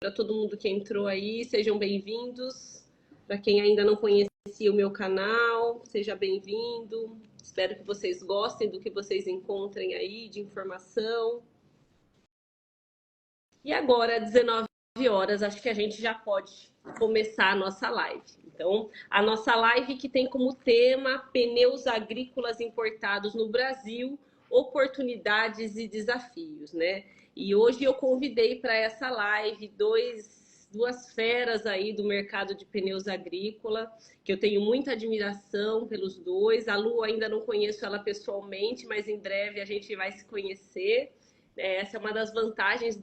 para todo mundo que entrou aí, sejam bem-vindos. Para quem ainda não conhecia o meu canal, seja bem-vindo. Espero que vocês gostem do que vocês encontrem aí de informação. E agora, às 19 horas, acho que a gente já pode começar a nossa live. Então, a nossa live que tem como tema pneus agrícolas importados no Brasil, oportunidades e desafios, né? E hoje eu convidei para essa live duas feras aí do mercado de pneus agrícola, que eu tenho muita admiração pelos dois. A Lu ainda não conheço ela pessoalmente, mas em breve a gente vai se conhecer. Essa é uma das vantagens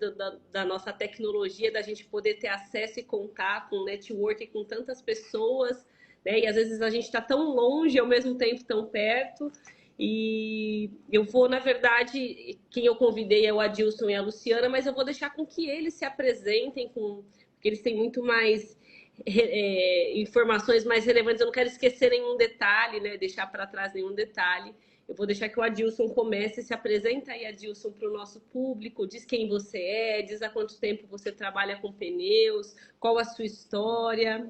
da nossa tecnologia, da gente poder ter acesso e contar com network com tantas pessoas, né? E às vezes a gente está tão longe e ao mesmo tempo tão perto. E eu vou, na verdade, quem eu convidei é o Adilson e a Luciana, mas eu vou deixar com que eles se apresentem, porque eles têm muito mais informações mais relevantes. Eu não quero esquecer nenhum detalhe, né? Deixar para trás nenhum detalhe. Eu vou deixar que o Adilson comece, se apresenta aí, Adilson, para o nosso público, diz quem você é, diz há quanto tempo você trabalha com pneus, qual a sua história.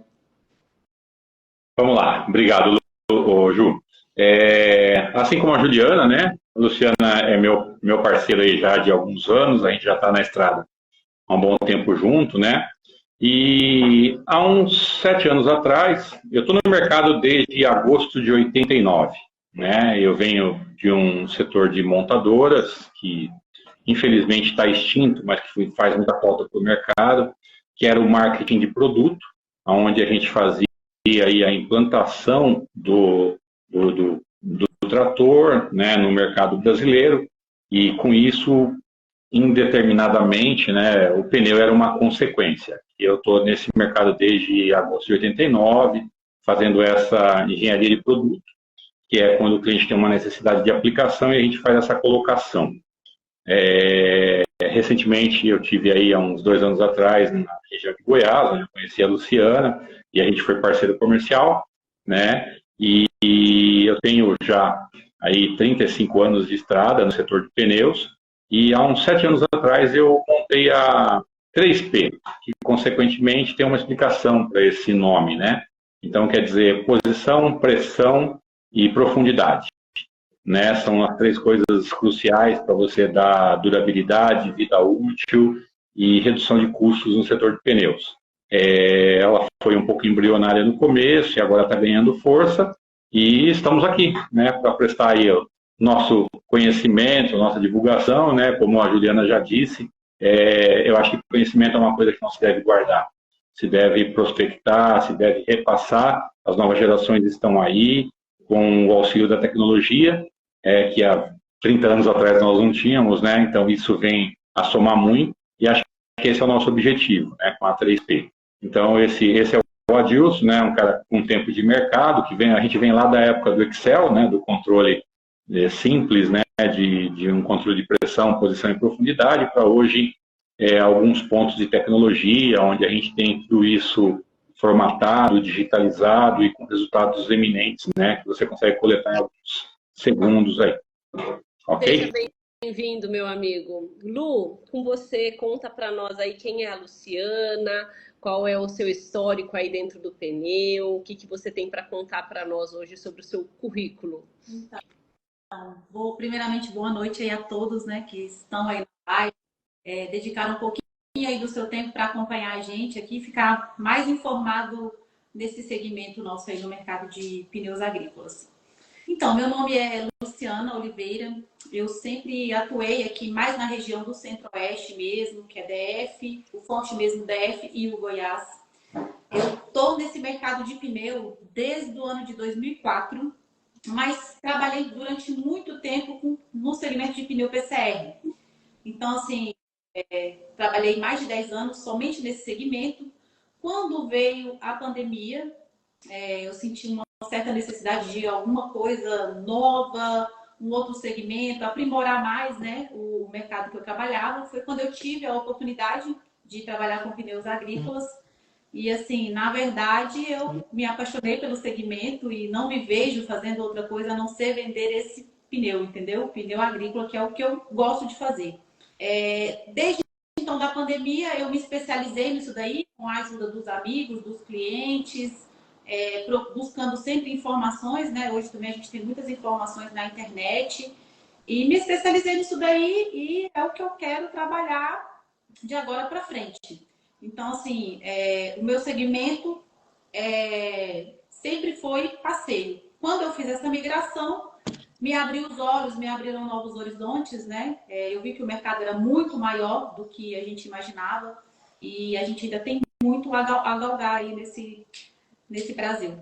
Vamos lá, obrigado, Ju. Assim como a Juliana, né? A Luciana é meu parceiro aí já de alguns anos, a gente já está na estrada há um bom tempo junto, né? E há uns 7 anos atrás, eu estou no mercado desde agosto de 89, né? Eu venho de um setor de montadoras que infelizmente está extinto, mas que faz muita falta para o mercado, que era o marketing de produto, onde a gente fazia aí a implantação do trator, né, no mercado brasileiro, e com isso, indeterminadamente, né, o pneu era uma consequência. Eu estou nesse mercado desde agosto de 89, fazendo essa engenharia de produto, que é quando o cliente tem uma necessidade de aplicação e a gente faz essa colocação. Recentemente, eu tive aí há uns 2 anos atrás, na região de Goiás, onde eu conheci a Luciana, e a gente foi parceiro comercial, né? E eu tenho já aí 35 anos de estrada no setor de pneus, e há uns 7 anos atrás eu montei a 3P, que consequentemente tem uma explicação para esse nome, né? Então, quer dizer, posição, pressão e profundidade. Né, são as 3 coisas cruciais para você dar durabilidade, vida útil e redução de custos no setor de pneus. Ela foi um pouco embrionária no começo e agora está ganhando força e estamos aqui, né, para prestar aí o nosso conhecimento, nossa divulgação, né, como a Juliana já disse. Eu acho que conhecimento é uma coisa que não se deve guardar, se deve prospectar, se deve repassar. As novas gerações estão aí com o auxílio da tecnologia, que há 30 anos atrás nós não tínhamos, né? Então isso vem a somar muito e acho que esse é o nosso objetivo, né? Com a 3P. Então esse é o Adilson, né? Um cara com tempo de mercado, a gente vem lá da época do Excel, né? Do controle simples, né? De um controle de pressão, posição e profundidade, para hoje alguns pontos de tecnologia, onde a gente tem tudo isso formatado, digitalizado e com resultados eminentes, né? Que você consegue coletar em alguns segundos aí. Ok? Seja bem-vindo, meu amigo. Lu, com você, conta para nós aí quem é a Luciana, qual é o seu histórico aí dentro do pneu, o que você tem para contar para nós hoje sobre o seu currículo. Então, primeiramente, boa noite aí a todos, né, que estão aí na live, dedicar um pouquinho aí do seu tempo para acompanhar a gente aqui, ficar mais informado desse segmento nosso aí no mercado de pneus agrícolas. Então, meu nome é Luciana Oliveira, eu sempre atuei aqui mais na região do Centro-Oeste mesmo, que é DF, o forte mesmo DF e o Goiás. Eu estou nesse mercado de pneu desde o ano de 2004, mas trabalhei durante muito tempo no segmento de pneu PCR. Então, assim, trabalhei mais de 10 anos somente nesse segmento. Quando veio a pandemia, eu senti uma certa necessidade de alguma coisa nova, um outro segmento, aprimorar mais, né, o mercado que eu trabalhava. Foi quando eu tive a oportunidade de trabalhar com pneus agrícolas. E assim, na verdade, eu me apaixonei pelo segmento e não me vejo fazendo outra coisa a não ser vender esse pneu, entendeu? Pneu agrícola, que é o que eu gosto de fazer. Desde então da pandemia, eu me especializei nisso daí, com a ajuda dos amigos, dos clientes, buscando sempre informações, né? Hoje também a gente tem muitas informações na internet. E me especializei nisso daí e é o que eu quero trabalhar de agora para frente. Então, assim, o meu segmento sempre foi passeio. Quando eu fiz essa migração, me abriu os olhos, me abriram novos horizontes, né? Eu vi que o mercado era muito maior do que a gente imaginava e a gente ainda tem muito a galgar aí nesse Brasil.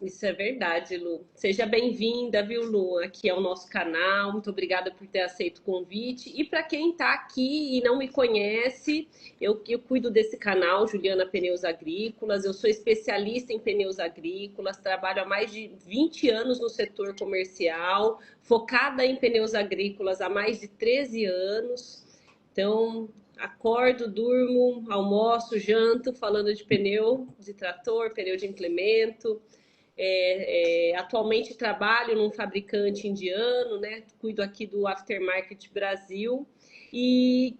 Isso é verdade, Lu. Seja bem-vinda, viu, Lu? Aqui é o nosso canal. Muito obrigada por ter aceito o convite. E para quem está aqui e não me conhece, eu cuido desse canal, Juliana Pneus Agrícolas. Eu sou especialista em pneus agrícolas, trabalho há mais de 20 anos no setor comercial, focada em pneus agrícolas há mais de 13 anos. Então, acordo, durmo, almoço, janto, falando de pneu de trator, pneu de implemento. Atualmente trabalho num fabricante indiano, né? Cuido aqui do Aftermarket Brasil e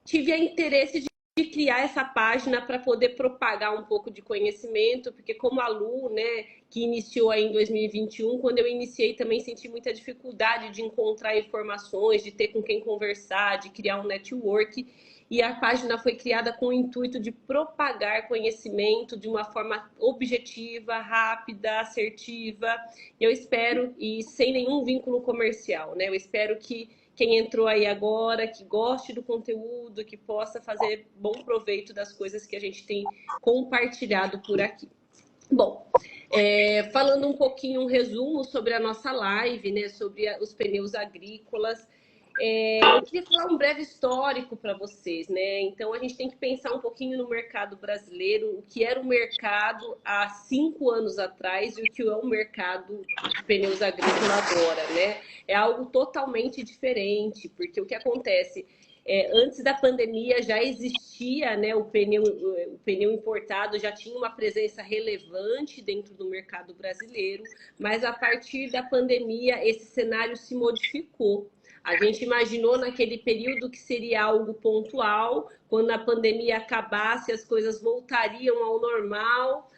tive interesse de criar essa página para poder propagar um pouco de conhecimento, porque como a Lu, né, que iniciou aí em 2021, quando eu iniciei também senti muita dificuldade de encontrar informações, de ter com quem conversar, de criar um network. E a página foi criada com o intuito de propagar conhecimento de uma forma objetiva, rápida, assertiva. Eu espero, e sem nenhum vínculo comercial, né? Eu espero que quem entrou aí agora, que goste do conteúdo, que possa fazer bom proveito das coisas que a gente tem compartilhado por aqui. Bom, falando um pouquinho, um resumo sobre a nossa live, né? Sobre os pneus agrícolas. Eu queria falar um breve histórico para vocês, né? Então a gente tem que pensar um pouquinho no mercado brasileiro, o que era o mercado há 5 anos atrás e o que é o mercado de pneus agrícolas agora, né? É algo totalmente diferente, porque o que acontece antes da pandemia já existia, né? O pneu importado já tinha uma presença relevante dentro do mercado brasileiro, mas a partir da pandemia esse cenário se modificou. A gente imaginou naquele período que seria algo pontual, quando a pandemia acabasse, as coisas voltariam ao normal,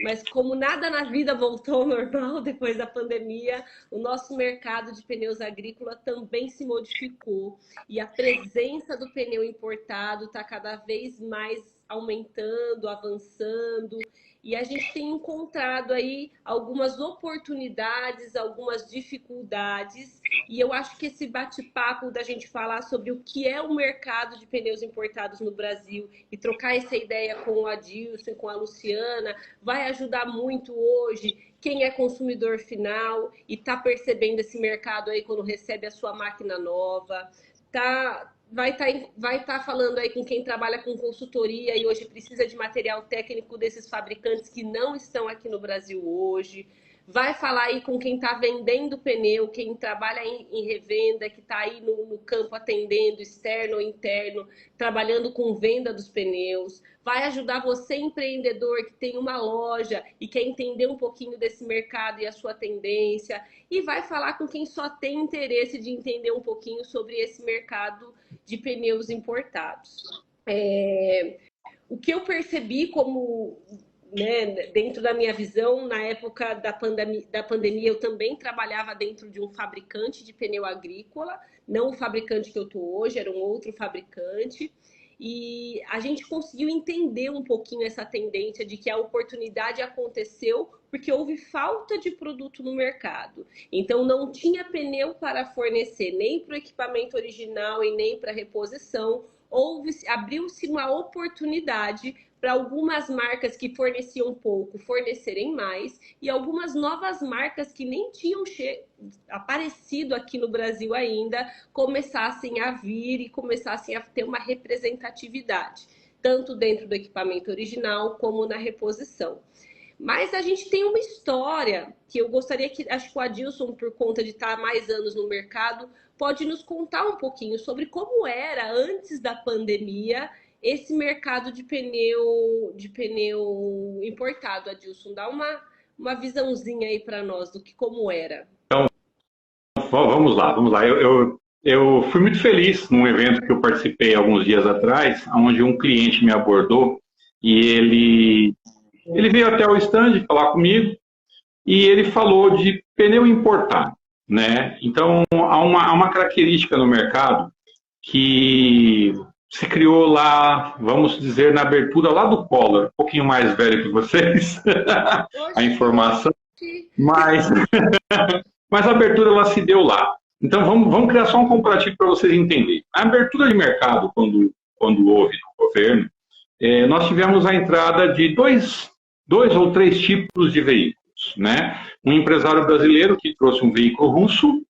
mas como nada na vida voltou ao normal depois da pandemia, o nosso mercado de pneus agrícolas também se modificou e a presença do pneu importado está cada vez mais aumentando, avançando. E a gente tem encontrado aí algumas oportunidades, algumas dificuldades. E eu acho que esse bate-papo da gente falar sobre o que é o mercado de pneus importados no Brasil e trocar essa ideia com o Adilson e com a Luciana vai ajudar muito hoje quem é consumidor final e está percebendo esse mercado aí quando recebe a sua máquina nova. Vai estar falando aí com quem trabalha com consultoria e hoje precisa de material técnico desses fabricantes que não estão aqui no Brasil hoje. Vai falar aí com quem está vendendo pneu, quem trabalha em revenda, que está aí no campo atendendo, externo ou interno, trabalhando com venda dos pneus. Vai ajudar você, empreendedor, que tem uma loja e quer entender um pouquinho desse mercado e a sua tendência. E vai falar com quem só tem interesse de entender um pouquinho sobre esse mercado de pneus importados. O que eu percebi como, né, dentro da minha visão, na época da pandemia, eu também trabalhava dentro de um fabricante de pneu agrícola, não o fabricante que eu estou hoje, era um outro fabricante. E a gente conseguiu entender um pouquinho essa tendência de que a oportunidade aconteceu porque houve falta de produto no mercado. Então não tinha pneu para fornecer nem para o equipamento original e nem para reposição. Abriu-se uma oportunidade para algumas marcas que forneciam pouco fornecerem mais e algumas novas marcas que nem tinham aparecido aqui no Brasil ainda começassem a vir e começassem a ter uma representatividade, tanto dentro do equipamento original como na reposição. Mas a gente tem uma história que eu gostaria que, acho que o Adilson, por conta de estar mais anos no mercado, pode nos contar um pouquinho sobre como era antes da pandemia esse mercado de pneu importado, Adilson. Dá uma visãozinha aí para nós do que como era. Então, vamos lá. Eu fui muito feliz num evento que eu participei alguns dias atrás, onde um cliente me abordou e ele veio até o stand falar comigo e ele falou de pneu importado, né? Então, há uma característica no mercado que se criou lá, vamos dizer, na abertura lá do Collor, um pouquinho mais velho que vocês, a informação, mas, mas a abertura ela se deu lá. Então, vamos criar só um comparativo para vocês entenderem. A abertura de mercado, quando houve no governo, nós tivemos a entrada de dois ou três tipos de veículos, né? Um empresário brasileiro que trouxe um veículo russo,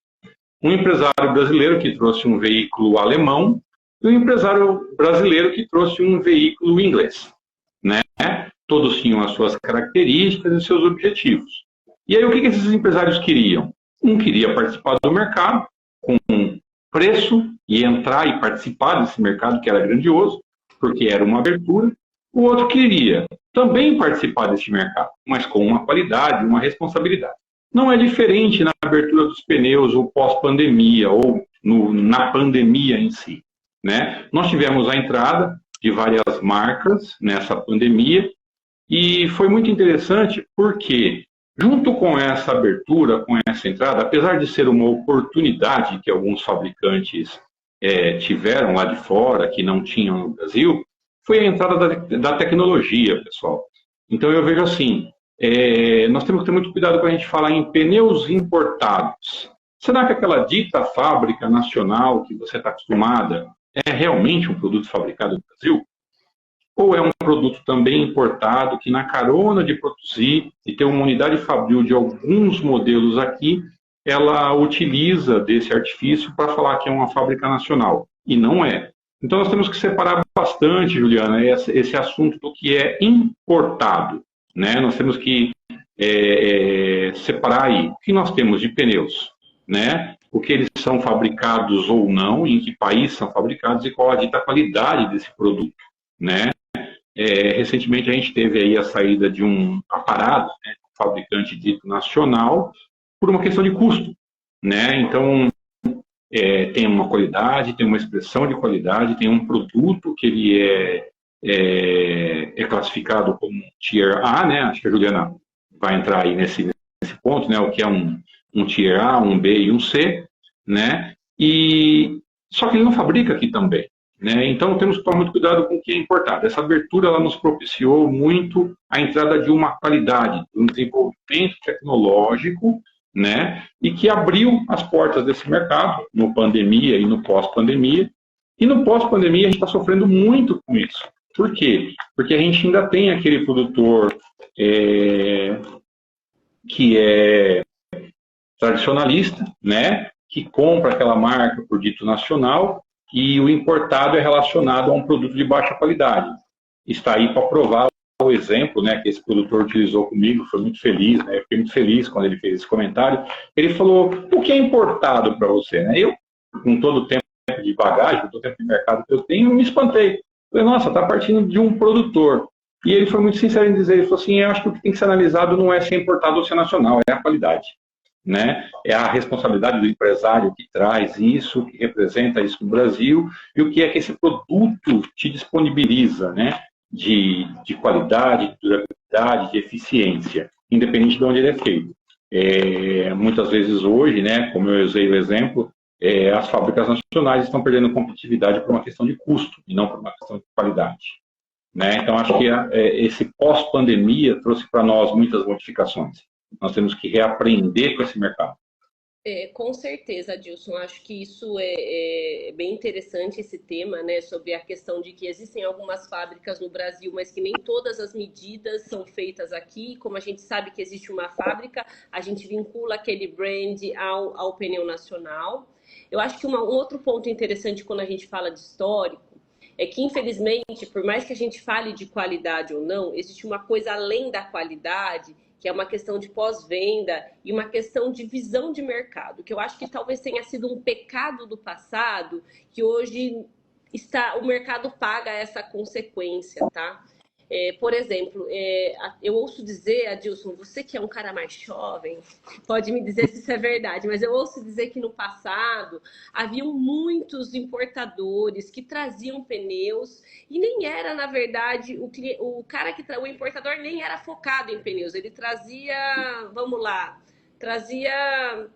um empresário brasileiro que trouxe um veículo alemão e um empresário brasileiro que trouxe um veículo inglês, né? Todos tinham as suas características e seus objetivos. E aí, o que esses empresários queriam? Um queria participar do mercado com preço e entrar e participar desse mercado que era grandioso, porque era uma abertura. O outro queria também participar desse mercado, mas com uma qualidade, uma responsabilidade. Não é diferente na abertura dos pneus ou pós-pandemia ou na pandemia em si, né? Nós tivemos a entrada de várias marcas nessa pandemia e foi muito interessante porque, junto com essa abertura, com essa entrada, apesar de ser uma oportunidade que alguns fabricantes tiveram lá de fora, que não tinham no Brasil, foi a entrada da tecnologia, pessoal. Então eu vejo assim, nós temos que ter muito cuidado quando a gente fala em pneus importados. Será que aquela dita fábrica nacional que você está acostumada é realmente um produto fabricado no Brasil? Ou é um produto também importado que, na carona de produzir e ter uma unidade fabril de alguns modelos aqui, ela utiliza desse artifício para falar que é uma fábrica nacional? E não é. Então, nós temos que separar bastante, Juliana, esse assunto do que é importado, né? Nós temos que separar aí o que nós temos de pneus, né? O que eles são fabricados ou não, em que país são fabricados e qual a dita qualidade desse produto, né? Recentemente a gente teve aí a saída de um aparato, né, um fabricante dito nacional, por uma questão de custo, né? Então, tem uma qualidade, tem uma expressão de qualidade, tem um produto que ele é classificado como Tier A, né? Acho que a Juliana vai entrar aí nesse ponto, né? O que é um Tier A, um B e um C, né? Só que ele não fabrica aqui também, né? Então temos que tomar muito cuidado com o que é importado. Essa abertura ela nos propiciou muito a entrada de uma qualidade, de um desenvolvimento tecnológico, né? E que abriu as portas desse mercado no pandemia e no pós-pandemia. E no pós-pandemia a gente está sofrendo muito com isso. Por quê? Porque a gente ainda tem aquele produtor que é tradicionalista, né? Que compra aquela marca por dito nacional e o importado é relacionado a um produto de baixa qualidade. Está aí para provar o exemplo, né, que esse produtor utilizou comigo, foi muito feliz, né? Eu fiquei muito feliz quando ele fez esse comentário. Ele falou, o que é importado para você? Né? Eu, com todo o tempo de bagagem, com todo o tempo de mercado que eu tenho, me espantei. Falei, nossa, está partindo de um produtor. E ele foi muito sincero em dizer, ele falou assim, eu acho que o que tem que ser analisado não é se é importado ou se é nacional, é a qualidade. Né? É a responsabilidade do empresário que traz isso, que representa isso no Brasil, e o que é que esse produto te disponibiliza, né? De qualidade, de durabilidade, de eficiência, independente de onde ele é feito. Muitas vezes hoje, né, como eu usei o exemplo, as fábricas nacionais estão perdendo competitividade por uma questão de custo e não por uma questão de qualidade. Né? Então, acho que esse pós-pandemia trouxe para nós muitas modificações. Nós temos que reaprender com esse mercado. Com certeza, Adilson. Acho que isso é bem interessante, esse tema, né? Sobre a questão de que existem algumas fábricas no Brasil, mas que nem todas as medidas são feitas aqui. Como a gente sabe que existe uma fábrica, a gente vincula aquele brand ao pneu nacional. Eu acho que um outro ponto interessante quando a gente fala de histórico é que, infelizmente, por mais que a gente fale de qualidade ou não, existe uma coisa além da qualidade, que é uma questão de pós-venda e uma questão de visão de mercado, que eu acho que talvez tenha sido um pecado do passado, que hoje o mercado paga essa consequência, tá? Por exemplo, eu ouço dizer, Adilson, você que é um cara mais jovem, pode me dizer se isso é verdade, mas eu ouço dizer que no passado haviam muitos importadores que traziam pneus e nem era, na verdade, o importador nem era focado em pneus, ele trazia, vamos lá, trazia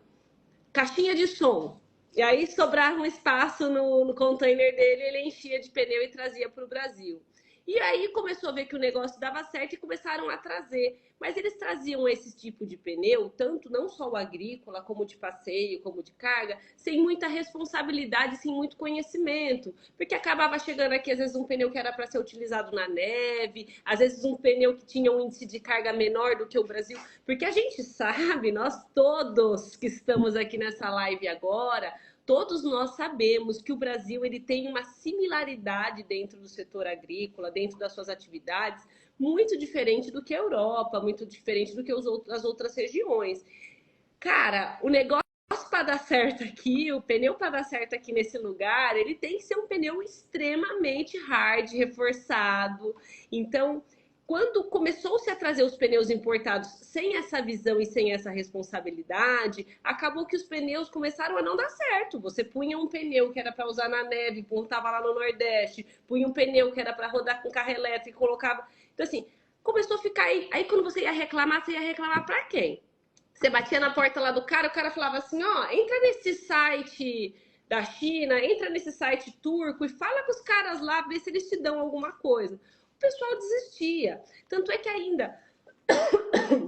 caixinha de som. E aí sobrava um espaço no container dele, ele enchia de pneu e trazia para o Brasil. E aí começou a ver que o negócio dava certo e começaram a trazer. Mas eles traziam esse tipo de pneu, tanto não só o agrícola, como de passeio, como de carga, sem muita responsabilidade, sem muito conhecimento. Porque acabava chegando aqui, às vezes, um pneu que era para ser utilizado na neve, às vezes um pneu que tinha um índice de carga menor do que o Brasil. Porque a gente sabe, nós todos que estamos aqui nessa live agora, todos nós sabemos que o Brasil ele tem uma similaridade dentro do setor agrícola, dentro das suas atividades, muito diferente do que a Europa, muito diferente do que as outras regiões. Cara, o negócio para dar certo aqui, o pneu para dar certo aqui nesse lugar, ele tem que ser um pneu extremamente hard, reforçado. Então, quando começou-se a trazer os pneus importados sem essa visão e sem essa responsabilidade, acabou que os pneus começaram a não dar certo. Você punha um pneu que era para usar na neve, estava lá no Nordeste, punha um pneu que era para rodar com carro elétrico e colocava. Então, assim, começou a ficar aí. Aí, quando você ia reclamar para quem? Você batia na porta lá do cara, o cara falava assim, ó, entra nesse site da China, entra nesse site turco e fala com os caras lá, vê se eles te dão alguma coisa. O pessoal desistia. Tanto é que ainda,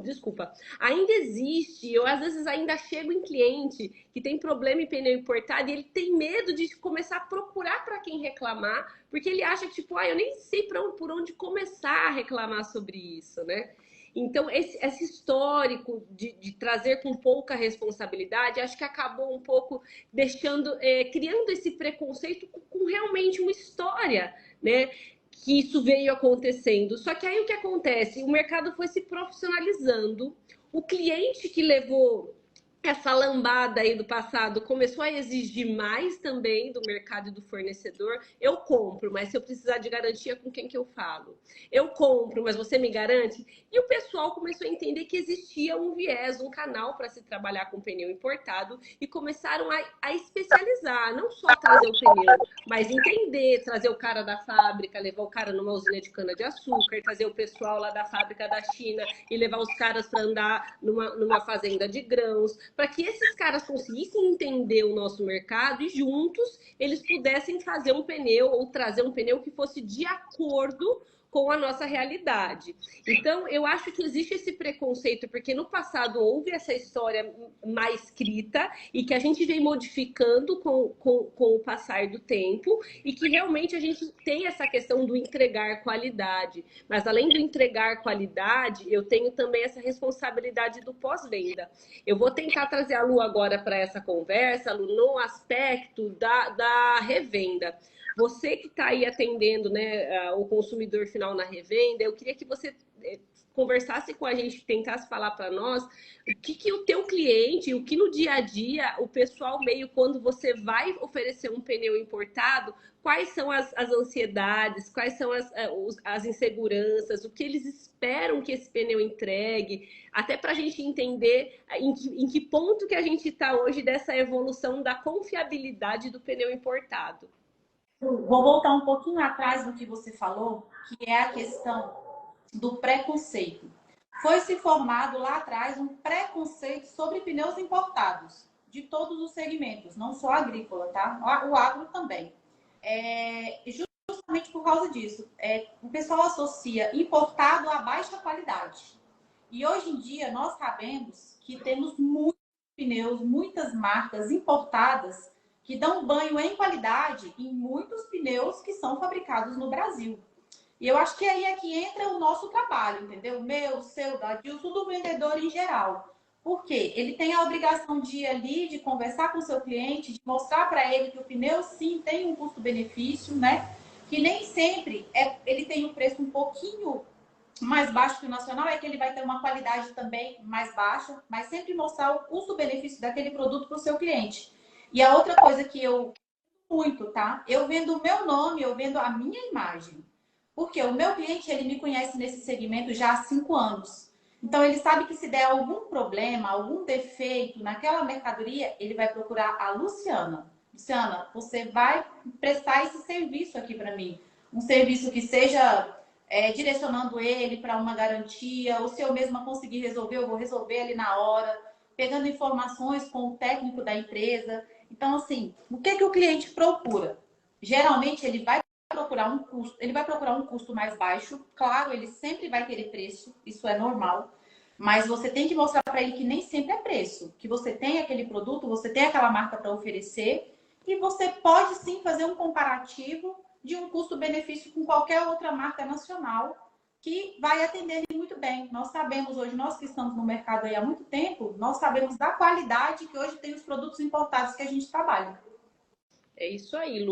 desculpa, ainda existe, eu às vezes ainda chego em cliente que tem problema em pneu importado e ele tem medo de começar a procurar para quem reclamar, porque ele acha que, tipo, eu nem sei por onde começar a reclamar sobre isso, né? Então, esse histórico de trazer com pouca responsabilidade, acho que acabou um pouco criando esse preconceito com realmente uma história, né? Que isso veio acontecendo. Só que aí o que acontece? O mercado foi se profissionalizando, o cliente que levou essa lambada aí do passado começou a exigir mais também do mercado e do fornecedor. Eu compro, mas se eu precisar de garantia, com quem que eu falo? Eu compro, mas você me garante? E o pessoal começou a entender que existia um viés, um canal para se trabalhar com pneu importado e começaram a especializar, não só trazer o pneu, mas entender, trazer o cara da fábrica, levar o cara numa usina de cana-de-açúcar, trazer o pessoal lá da fábrica da China e levar os caras para andar numa fazenda de grãos, para que esses caras conseguissem entender o nosso mercado e juntos eles pudessem fazer um pneu ou trazer um pneu que fosse de acordo com a nossa realidade. Então, eu acho que existe esse preconceito, porque no passado houve essa história mais escrita e que a gente vem modificando com o passar do tempo e que realmente a gente tem essa questão do entregar qualidade. Mas além do entregar qualidade, eu tenho também essa responsabilidade do pós-venda. Eu vou tentar trazer a Lu agora para essa conversa, Lu, no aspecto da revenda. Você que está aí atendendo, né, o consumidor final na revenda, eu queria que você conversasse com a gente, tentasse falar para nós o que o teu cliente, o que no dia a dia o pessoal meio quando você vai oferecer um pneu importado, quais são as ansiedades, quais são as inseguranças, o que eles esperam que esse pneu entregue, até para a gente entender em que ponto que a gente está hoje dessa evolução da confiabilidade do pneu importado. Vou voltar um pouquinho atrás do que você falou, que é a questão do preconceito. Foi se formado lá atrás um preconceito sobre pneus importados, de todos os segmentos, não só agrícola, tá? O agro também. Justamente por causa disso, o pessoal associa importado a baixa qualidade. E hoje em dia nós sabemos que temos muitos pneus, muitas marcas importadas que dão banho em qualidade em muitos pneus que são fabricados no Brasil. E eu acho que aí é que entra o nosso trabalho, entendeu? O meu, o seu, da Adilson, do vendedor em geral. Por quê? Ele tem a obrigação de ir ali, de conversar com o seu cliente, de mostrar para ele que o pneu, sim, tem um custo-benefício, né? Que nem sempre ele tem um preço um pouquinho mais baixo que o nacional, é que ele vai ter uma qualidade também mais baixa, mas sempre mostrar o custo-benefício daquele produto para o seu cliente. E a outra coisa que eu muito, tá? Eu vendo o meu nome, eu vendo a minha imagem. Porque o meu cliente, ele me conhece nesse segmento já há 5 anos. Então, ele sabe que se der algum problema, algum defeito naquela mercadoria, ele vai procurar a Luciana. Luciana, você vai prestar esse serviço aqui para mim. Um serviço que seja direcionando ele para uma garantia, ou se eu mesma conseguir resolver, eu vou resolver ali na hora, pegando informações com o técnico da empresa. Então, assim, o que o cliente procura? Geralmente, ele vai procurar um custo mais baixo. Claro, ele sempre vai querer preço, isso é normal. Mas você tem que mostrar para ele que nem sempre é preço, que você tem aquele produto, você tem aquela marca para oferecer e você pode sim fazer um comparativo de um custo-benefício com qualquer outra marca nacional que vai atender ele muito bem. Nós sabemos hoje, nós que estamos no mercado aí há muito tempo, nós sabemos da qualidade que hoje tem os produtos importados que a gente trabalha. É isso aí, Lu.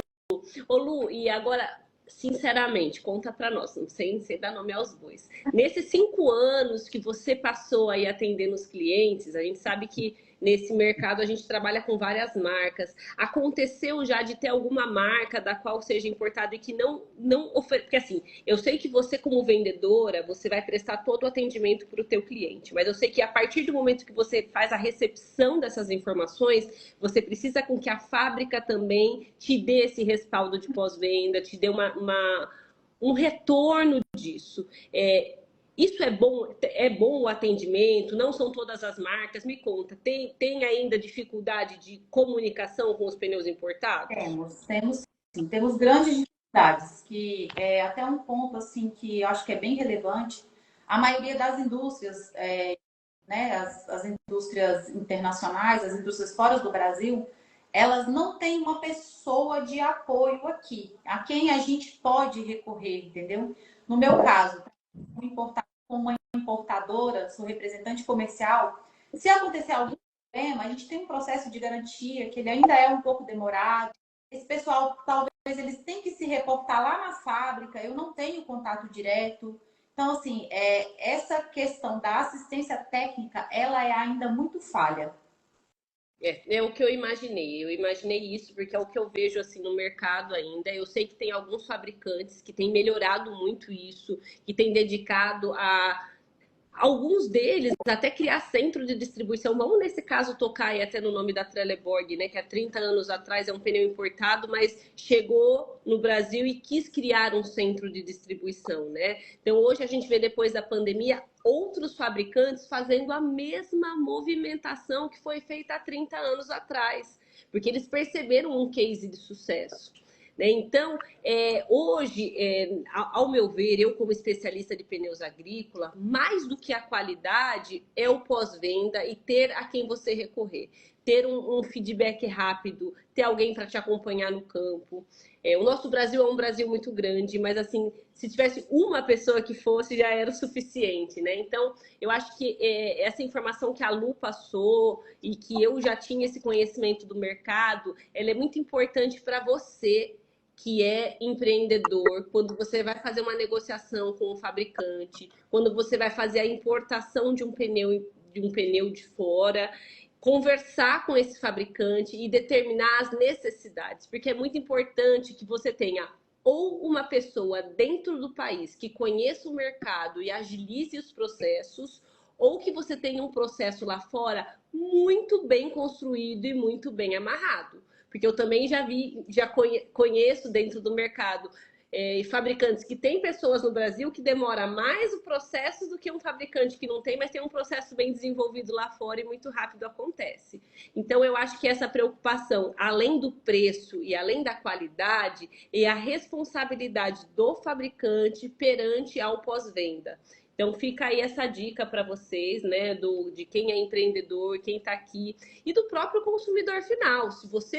Ô Lu, e agora, sinceramente, conta pra nós, não sei dar nome aos bois. Nesses 5 anos que você passou aí atendendo os clientes, a gente sabe que nesse mercado a gente trabalha com várias marcas. Aconteceu já de ter alguma marca da qual seja importada e que não oferece? Porque assim, eu sei que você como vendedora, você vai prestar todo o atendimento para o teu cliente, mas eu sei que a partir do momento que você faz a recepção dessas informações, você precisa com que a fábrica também te dê esse respaldo de pós-venda, te dê um retorno disso. Isso é bom o atendimento, não são todas as marcas. Me conta, tem ainda dificuldade de comunicação com os pneus importados? Temos grandes dificuldades, que é até um ponto assim que eu acho que é bem relevante. A maioria das indústrias, né, as indústrias internacionais, as indústrias fora do Brasil, elas não têm uma pessoa de apoio aqui, a quem a gente pode recorrer, entendeu? No meu caso, como uma importadora, sou representante comercial, se acontecer algum problema, a gente tem um processo de garantia que ele ainda é um pouco demorado. Esse pessoal, talvez eles tenham que se reportar lá na fábrica, eu não tenho contato direto. Então, assim, essa questão da assistência técnica, ela é ainda muito falha. É o que eu imaginei. Eu imaginei isso porque é o que eu vejo assim no mercado ainda. Eu sei que tem alguns fabricantes que têm melhorado muito isso, que têm dedicado a alguns deles até criar centro de distribuição. Vamos, nesse caso, tocar aí até no nome da Trelleborg, né? Que há 30 anos atrás é um pneu importado, mas chegou no Brasil e quis criar um centro de distribuição, né? Então, hoje a gente vê, depois da pandemia, outros fabricantes fazendo a mesma movimentação que foi feita há 30 anos atrás, porque eles perceberam um case de sucesso. Então, hoje, ao meu ver, eu como especialista de pneus agrícola, mais do que a qualidade é o pós-venda e ter a quem você recorrer. Ter um feedback rápido, ter alguém para te acompanhar no campo. O nosso Brasil é um Brasil muito grande, mas assim, se tivesse uma pessoa que fosse, já era o suficiente, né? Então, eu acho que essa informação que a Lu passou e que eu já tinha esse conhecimento do mercado, ela é muito importante para você que é empreendedor, quando você vai fazer uma negociação com o fabricante, quando você vai fazer a importação de um pneu de fora, conversar com esse fabricante e determinar as necessidades, porque é muito importante que você tenha ou uma pessoa dentro do país que conheça o mercado e agilize os processos, ou que você tenha um processo lá fora muito bem construído e muito bem amarrado. Porque eu também já conheço dentro do mercado fabricantes que têm pessoas no Brasil que demora mais o processo do que um fabricante que não tem, mas tem um processo bem desenvolvido lá fora e muito rápido acontece. Então, eu acho que essa preocupação, além do preço e além da qualidade, é a responsabilidade do fabricante perante ao pós-venda. Então fica aí essa dica para vocês, né, de quem é empreendedor, quem está aqui, e do próprio consumidor final. Se você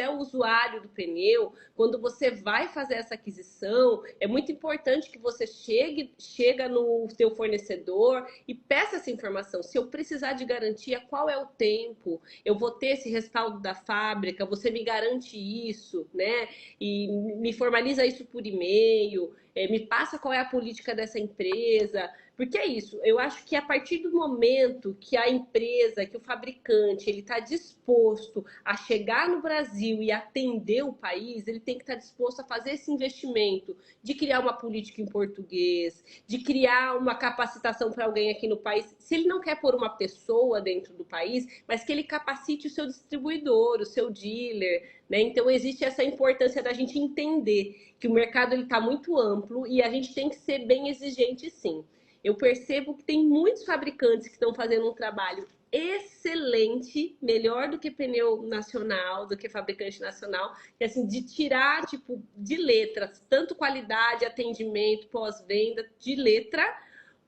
é usuário do pneu, quando você vai fazer essa aquisição, é muito importante que você chega no seu fornecedor e peça essa informação. Se eu precisar de garantia, qual é o tempo? Eu vou ter esse respaldo da fábrica? Você me garante isso, né? E me formaliza isso por e-mail. Me passa qual é a política dessa empresa, Porque é isso, eu acho que a partir do momento que a empresa, que o fabricante, ele está disposto a chegar no Brasil e atender o país, ele tem que estar disposto a fazer esse investimento de criar uma política em português, de criar uma capacitação para alguém aqui no país. Se ele não quer pôr uma pessoa dentro do país, mas que ele capacite o seu distribuidor, o seu dealer, né? Então existe essa importância da gente entender que o mercado está muito amplo e a gente tem que ser bem exigente, sim. Eu percebo que tem muitos fabricantes que estão fazendo um trabalho excelente, melhor do que pneu nacional, do que fabricante nacional, e assim, de tirar, tipo, de letras, tanto qualidade, atendimento, pós-venda, de letra,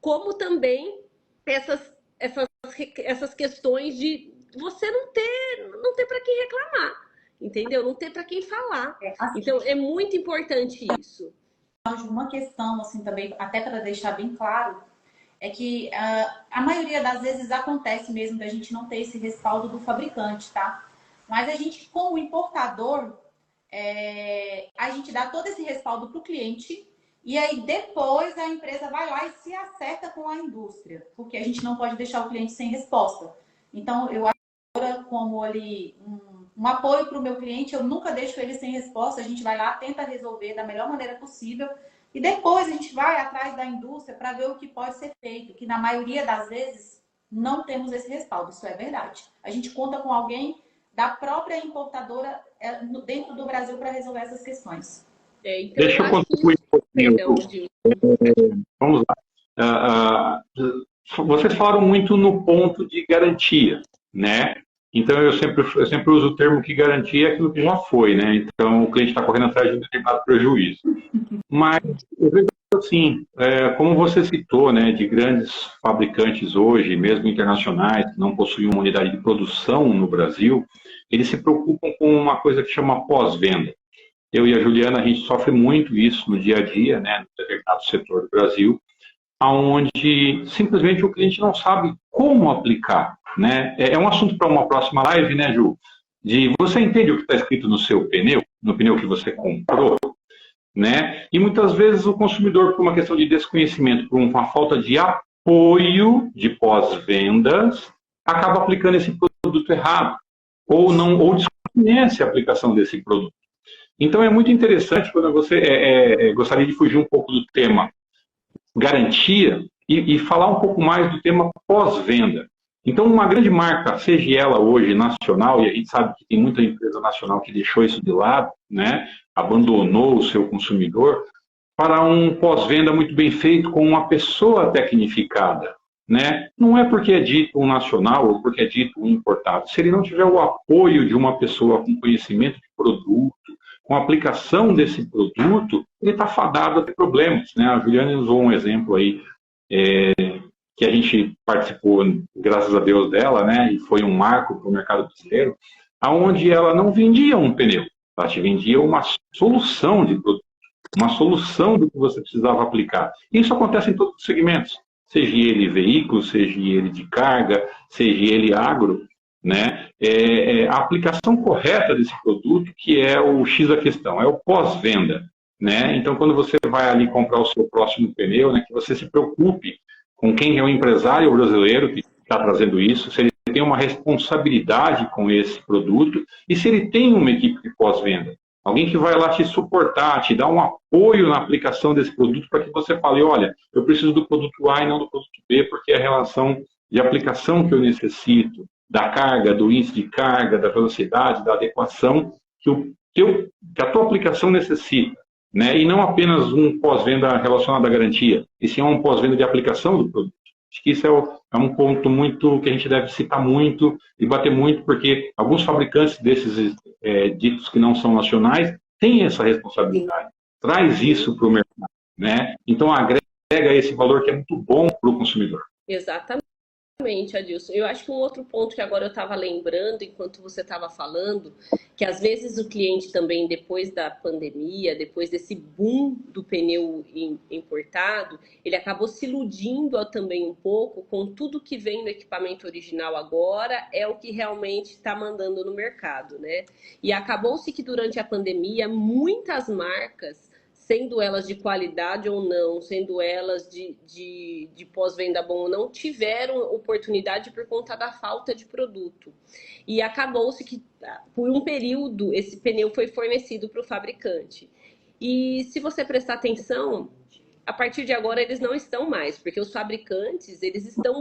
como também essas questões de você não ter para quem reclamar, entendeu? Não ter para quem falar. Então, é muito importante isso. Uma questão, assim, também, até para deixar bem claro, é que a maioria das vezes acontece mesmo da gente não ter esse respaldo do fabricante, tá? Mas a gente, como importador, a gente dá todo esse respaldo para o cliente e aí depois a empresa vai lá e se acerta com a indústria, porque a gente não pode deixar o cliente sem resposta. Então, eu agora, como ali um apoio para o meu cliente, eu nunca deixo ele sem resposta, a gente vai lá, tenta resolver da melhor maneira possível. E depois a gente vai atrás da indústria para ver o que pode ser feito, que na maioria das vezes não temos esse respaldo, isso é verdade. A gente conta com alguém da própria importadora dentro do Brasil para resolver essas questões. Então, deixa eu contribuir um pouquinho. Vamos lá. Vocês falaram muito no ponto de garantia, né? Então, eu sempre uso o termo que garantia é aquilo que já foi, né? Então, o cliente está correndo atrás de um determinado prejuízo. Mas, eu vejo assim, como você citou, né, de grandes fabricantes hoje, mesmo internacionais, que não possuem uma unidade de produção no Brasil, eles se preocupam com uma coisa que chama pós-venda. Eu e a Juliana, a gente sofre muito isso no dia a dia, né, no determinado setor do Brasil, onde simplesmente o cliente não sabe como aplicar, né? É um assunto para uma próxima live, né, Ju? De você entende o que está escrito no seu pneu, no pneu que você comprou, né? E muitas vezes o consumidor, por uma questão de desconhecimento, por uma falta de apoio de pós-vendas, acaba aplicando esse produto errado, ou desconhece a aplicação desse produto. Então é muito interessante quando você gostaria de fugir um pouco do tema garantia e falar um pouco mais do tema pós-venda. Então, uma grande marca, seja ela hoje nacional, e a gente sabe que tem muita empresa nacional que deixou isso de lado, né, abandonou o seu consumidor, para um pós-venda muito bem feito com uma pessoa tecnificada. Né? Não é porque é dito um nacional ou porque é dito um importado. Se ele não tiver o apoio de uma pessoa com conhecimento de produto, com a aplicação desse produto, ele está fadado a ter problemas. Né? A Juliana usou um exemplo aí, que a gente participou, graças a Deus, dela, né? E foi um marco para o mercado brasileiro, onde ela não vendia um pneu, ela te vendia uma solução de produto, uma solução do que você precisava aplicar. Isso acontece em todos os segmentos, seja ele veículo, seja ele de carga, seja ele agro, né? A aplicação correta desse produto que é o X da questão, é o pós-venda, né? Então, quando você vai ali comprar o seu próximo pneu, né, que você se preocupe com quem é o empresário brasileiro que está trazendo isso, se ele tem uma responsabilidade com esse produto e se ele tem uma equipe de pós-venda. Alguém que vai lá te suportar, te dar um apoio na aplicação desse produto para que você fale, olha, eu preciso do produto A e não do produto B, porque é a relação de aplicação que eu necessito, da carga, do índice de carga, da velocidade, da adequação que a tua aplicação necessita. Né? E não apenas um pós-venda relacionado à garantia, e sim um pós-venda de aplicação do produto. Acho que isso é um ponto muito que a gente deve citar muito e bater muito, porque alguns fabricantes desses ditos que não são nacionais têm essa responsabilidade. Traz isso para o mercado. Né? Então, agrega esse valor que é muito bom para o consumidor. Exatamente. Adilson. Eu acho que um outro ponto que agora eu estava lembrando, enquanto você estava falando, que às vezes o cliente também, depois da pandemia, depois desse boom do pneu importado, ele acabou se iludindo também um pouco com tudo que vem no equipamento original agora, é o que realmente está mandando no mercado, né? E acabou-se que durante a pandemia, muitas marcas sendo elas de qualidade ou não, sendo elas de pós-venda bom ou não, tiveram oportunidade por conta da falta de produto. E acabou-se que, por um período, esse pneu foi fornecido para o fabricante. E se você prestar atenção, a partir de agora eles não estão mais, porque os fabricantes,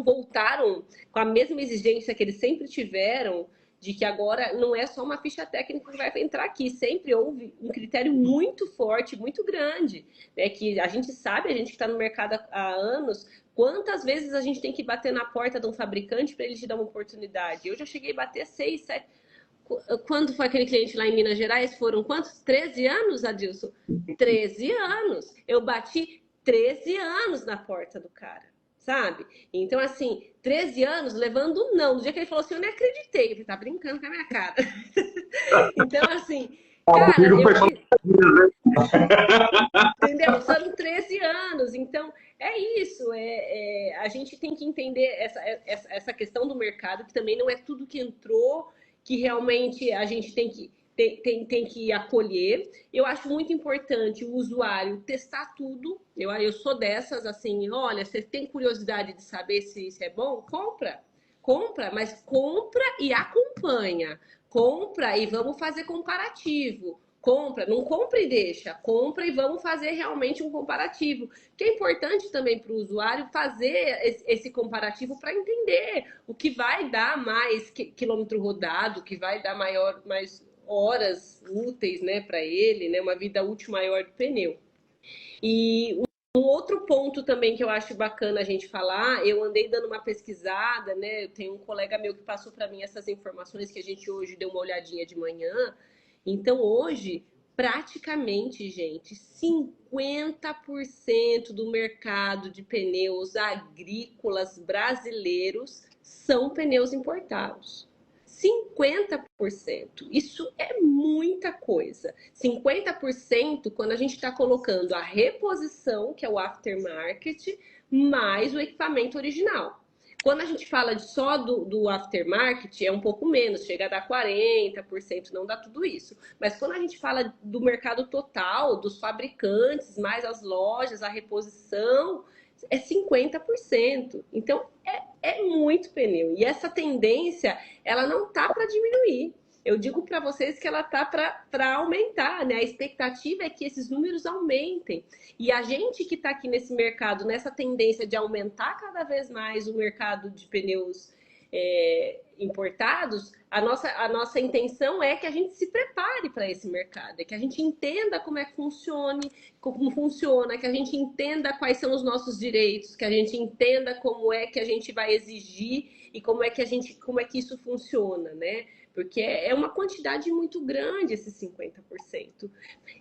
voltaram com a mesma exigência que eles sempre tiveram, de que agora não é só uma ficha técnica que vai entrar aqui, sempre houve um critério muito forte, muito grande, né? Que a gente sabe, a gente que está no mercado há anos, quantas vezes a gente tem que bater na porta de um fabricante para ele te dar uma oportunidade. Eu já cheguei a bater 6, 7... Quando foi aquele cliente lá em Minas Gerais? Foram quantos? 13 anos, Adilson? 13 anos. Eu bati 13 anos na porta do cara, sabe? Então, assim, 13 anos levando não. No dia que ele falou assim, eu nem acreditei. Ele tá brincando com a minha cara. Então, assim, cara, entendeu? São 13 anos. Então, é isso. A gente tem que entender essa questão do mercado, que também não é tudo que entrou, que realmente a gente tem que acolher. Eu acho muito importante o usuário testar tudo. Eu sou dessas, assim, olha, você tem curiosidade de saber se isso é bom? Compra, mas compra e acompanha. Compra e vamos fazer comparativo. Não compra e deixa. Compra e vamos fazer realmente um comparativo. Que é importante também para o usuário fazer esse comparativo para entender o que vai dar mais quilômetro rodado, o que vai dar mais horas úteis, né, para ele, né, uma vida útil maior do pneu. E um outro ponto também que eu acho bacana a gente falar, eu andei dando uma pesquisada, né, eu tenho um colega meu que passou para mim essas informações que a gente hoje deu uma olhadinha de manhã. Então, hoje, praticamente, gente, 50% do mercado de pneus agrícolas brasileiros são pneus importados. 50%. Isso é muita coisa. 50% quando a gente está colocando a reposição, que é o aftermarket, mais o equipamento original. Quando a gente fala só do aftermarket, é um pouco menos, chega a dar 40%, não dá tudo isso. Mas quando a gente fala do mercado total, dos fabricantes, mais as lojas, a reposição, é 50%. Então, é muito pneu. E essa tendência, ela não tá para diminuir. Eu digo para vocês que ela tá para aumentar, né? A expectativa é que esses números aumentem. E a gente que está aqui nesse mercado, nessa tendência de aumentar cada vez mais o mercado de pneus importados, a nossa intenção é que a gente se prepare para esse mercado, é que a gente entenda como é que como funciona, que a gente entenda quais são os nossos direitos, que a gente entenda como é que a gente vai exigir e como é que isso funciona, né? Porque é uma quantidade muito grande esses 50%.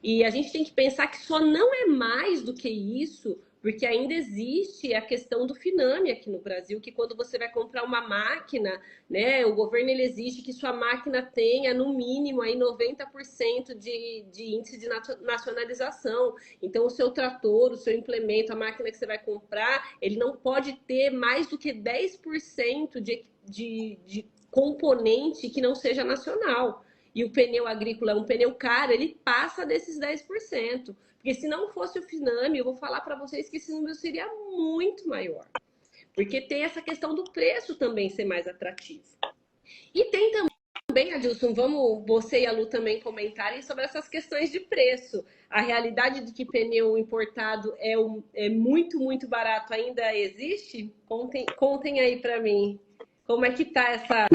E a gente tem que pensar que só não é mais do que isso, porque ainda existe a questão do FINAME aqui no Brasil, que quando você vai comprar uma máquina, né, o governo ele exige que sua máquina tenha no mínimo aí 90% de índice de nacionalização. Então o seu trator, o seu implemento, a máquina que você vai comprar, ele não pode ter mais do que 10% de componente que não seja nacional. E o pneu agrícola é um pneu caro, ele passa desses 10%. Porque se não fosse o FINAME, eu vou falar para vocês que esse número seria muito maior. Porque tem essa questão do preço também ser mais atrativo. E tem também, Adilson, vamos você e a Lu também comentarem sobre essas questões de preço. A realidade de que pneu importado é muito, muito barato ainda existe? Contem aí para mim. Como é que está essa...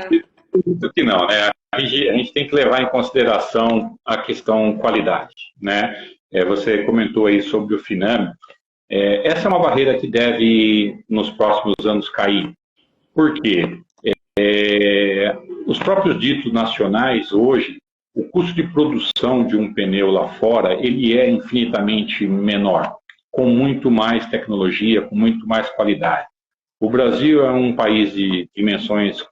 Isso que não, né? A gente tem que levar em consideração a questão qualidade, né? Você comentou aí sobre o FINAME. Essa é uma barreira que deve, nos próximos anos, cair. Por quê? Os próprios ditos nacionais, hoje, o custo de produção de um pneu lá fora, ele é infinitamente menor, com muito mais tecnologia, com muito mais qualidade. O Brasil é um país de dimensões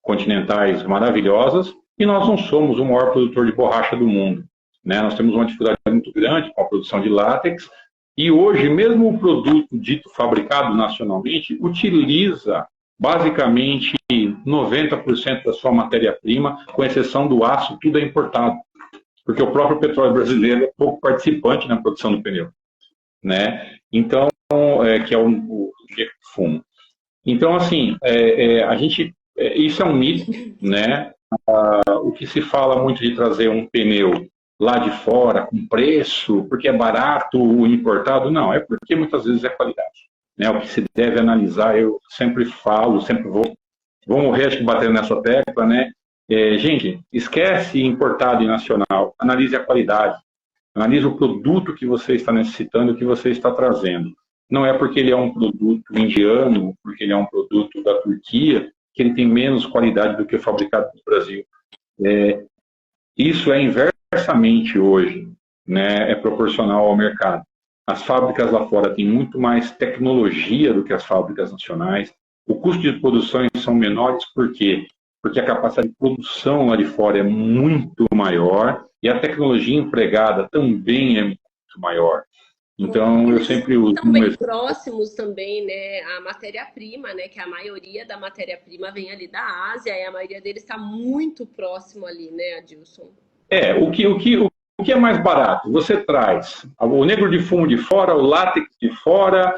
continentais maravilhosas e nós não somos o maior produtor de borracha do mundo, né? Nós temos uma dificuldade muito grande com a produção de látex e hoje, mesmo o produto dito fabricado nacionalmente, utiliza basicamente 90% da sua matéria-prima, com exceção do aço, tudo é importado. porque o próprio petróleo brasileiro é pouco participante na produção do pneu, né? Então, que é o fumo. Então, assim, a gente, isso é um mito, né? O que se fala muito de trazer um pneu lá de fora com preço, porque é barato o importado, não, é porque muitas vezes é qualidade, né? O que se deve analisar, eu sempre falo, sempre vou morrer acho que batendo nessa tecla, né? Gente, esquece importado e nacional, analise a qualidade, analise o produto que você está necessitando, que você está trazendo. Não é porque ele é um produto indiano, porque ele é um produto da Turquia, que ele tem menos qualidade do que o fabricado no Brasil. Isso é inversamente hoje, né? É proporcional ao mercado. As fábricas lá fora têm muito mais tecnologia do que as fábricas nacionais. O custo de produção são menores, por quê? Porque a capacidade de produção lá de fora é muito maior e a tecnologia empregada também é muito maior. Então, eu Eles sempre uso estão bem próximos também, né? A matéria-prima, né? Que a maioria da matéria-prima vem ali da Ásia e a maioria deles está muito próximo ali, né, Adilson? O que é mais barato? Você traz o negro de fumo de fora, o látex de fora,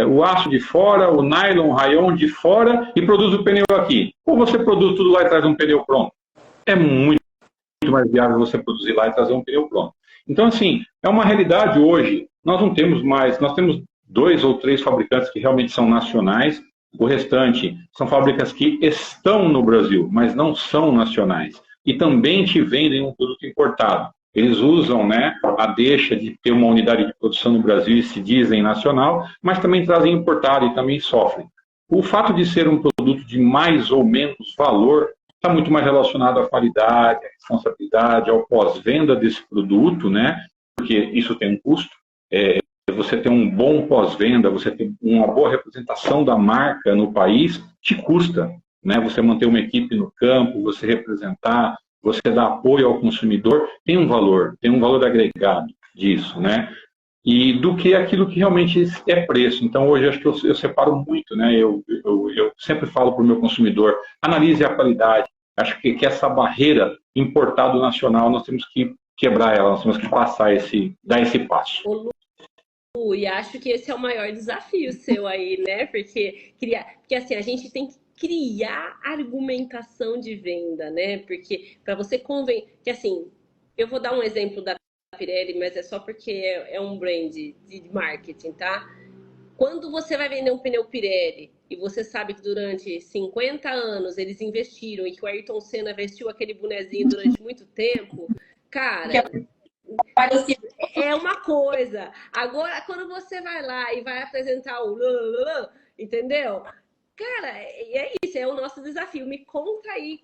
o aço de fora, o nylon, o rayon de fora e produz o pneu aqui. Ou você produz tudo lá e traz um pneu pronto. É muito mais viável você produzir lá e trazer um pneu pronto. Então, assim, é uma realidade hoje. Nós não temos mais, nós temos 2 ou 3 fabricantes que realmente são nacionais. O restante são fábricas que estão no Brasil, mas não são nacionais. E também te vendem um produto importado. Eles usam, né, a deixa de ter uma unidade de produção no Brasil e se dizem nacional, mas também trazem importado e também sofrem. O fato de ser um produto de mais ou menos valor está muito mais relacionado à qualidade, à responsabilidade, ao pós-venda desse produto, né? Porque isso tem um custo. Você ter um bom pós-venda, você ter uma boa representação da marca no país, te custa, né? Você manter uma equipe no campo, você representar, você dar apoio ao consumidor, tem um valor agregado disso, né? E do que aquilo que realmente é preço. Então, hoje, acho que eu separo muito, né? Eu sempre falo para o meu consumidor, analise a qualidade. Acho que essa barreira importado nacional, nós temos que quebrar ela, nós temos que dar esse passo. E acho que esse é o maior desafio seu aí, né? Porque assim, a gente tem que criar argumentação de venda, né? Porque para você convencer, que assim, eu vou dar um exemplo da Pirelli, mas é só porque é um brand de marketing, tá? Quando você vai vender um pneu Pirelli e você sabe que durante 50 anos eles investiram e que o Ayrton Senna vestiu aquele bonezinho durante muito tempo, cara, é uma coisa. Agora, quando você vai lá e vai apresentar o entendeu? Cara, é isso, é o nosso desafio. Me conta aí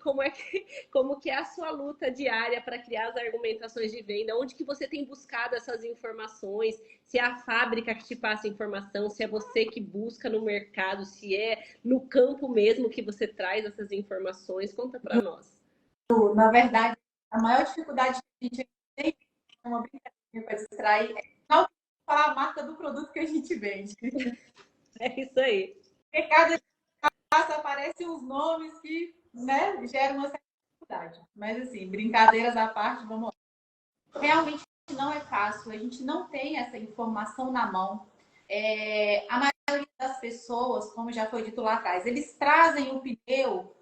como que é a sua luta diária para criar as argumentações de venda, onde que você tem buscado essas informações, se é a fábrica que te passa informação, se é você que busca no mercado, se é no campo mesmo que você traz essas informações. Conta para nós. Na verdade, a maior dificuldade que a gente tem, uma brincadeira para distrair, é falar a marca do produto que a gente vende. É isso aí. Porque cada aparecem uns nomes que, né, geram uma certa dificuldade. Mas, assim, brincadeiras à parte, vamos lá. Realmente não é fácil, a gente não tem essa informação na mão. A maioria das pessoas, como já foi dito lá atrás, eles trazem o pneu,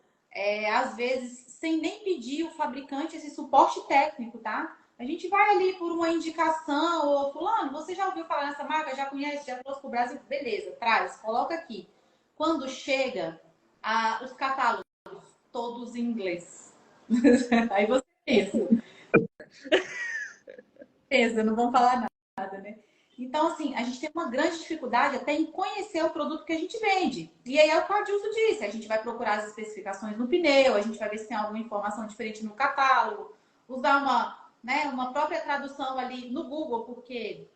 às vezes, sem nem pedir o fabricante esse suporte técnico, tá? A gente vai ali por uma indicação, ou fulano, você já ouviu falar nessa marca, já conhece, já trouxe para o Brasil? Beleza, traz, coloca aqui. Quando chega, os catálogos, todos em inglês. Aí você pensa, não vão falar nada, né? Então, assim, a gente tem uma grande dificuldade até em conhecer o produto que a gente vende. E aí é o que o Adilson disse, a gente vai procurar as especificações no pneu, a gente vai ver se tem alguma informação diferente no catálogo, usar uma própria tradução ali no Google, porque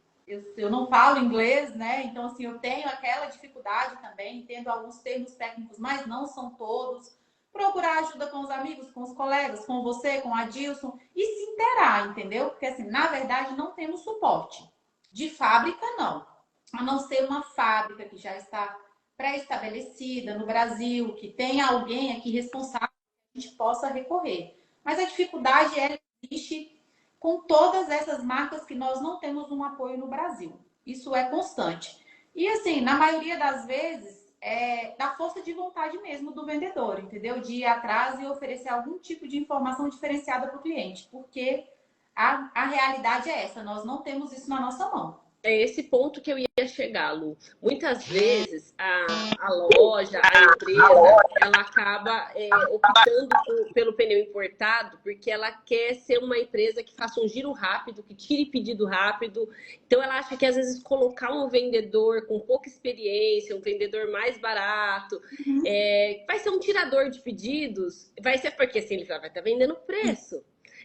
eu não falo inglês, né? Então, assim, eu tenho aquela dificuldade também, entendo alguns termos técnicos, mas não são todos. Procurar ajuda com os amigos, com os colegas, com você, com a Adilson, e se inteirar, entendeu? Porque, assim, na verdade, não temos suporte. De fábrica, não. A não ser uma fábrica que já está pré-estabelecida no Brasil, que tenha alguém aqui responsável que a gente possa recorrer. Mas a dificuldade existe com todas essas marcas que nós não temos um apoio no Brasil. Isso é constante. E assim, na maioria das vezes, é da força de vontade mesmo do vendedor, entendeu? De ir atrás e oferecer algum tipo de informação diferenciada para o cliente, porque a realidade é essa, nós não temos isso na nossa mão. É esse ponto que eu ia chegar, Lu. Muitas vezes a loja, a empresa, ela acaba optando pelo pneu importado porque ela quer ser uma empresa que faça um giro rápido, que tire pedido rápido. Então ela acha que às vezes colocar um vendedor com pouca experiência, um vendedor mais barato, vai ser um tirador de pedidos, vai ser porque assim ele vai estar vendendo preço.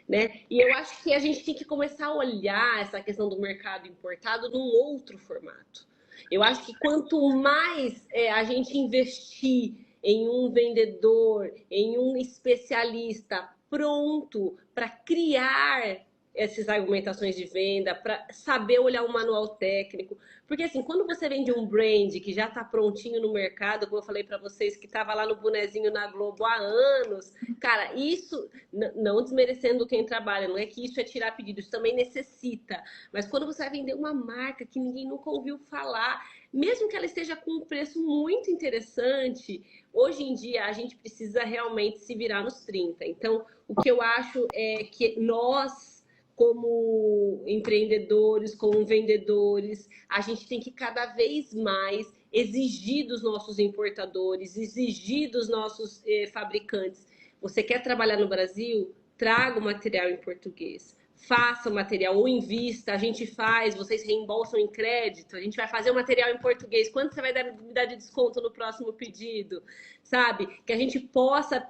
Né? E eu acho que a gente tem que começar a olhar essa questão do mercado importado num outro formato. Eu acho que quanto mais a gente investir em um vendedor, em um especialista pronto para criar essas argumentações de venda, para saber olhar o manual técnico. Porque assim, quando você vende um brand que já está prontinho no mercado, como eu falei para vocês, que estava lá no bonezinho na Globo há anos, cara, isso, não desmerecendo quem trabalha, não é que isso é tirar pedido, isso também necessita. Mas quando você vai vender uma marca que ninguém nunca ouviu falar, mesmo que ela esteja com um preço muito interessante, hoje em dia a gente precisa realmente se virar nos 30. Então, o que eu acho é que nós, como empreendedores, como vendedores, a gente tem que cada vez mais exigir dos nossos importadores, exigir dos nossos fabricantes. Você quer trabalhar no Brasil? Traga o material em português. Faça o material ou invista, a gente faz, vocês reembolsam em crédito, a gente vai fazer o material em português. Quanto você vai me dar de desconto no próximo pedido? Sabe? Que a gente possa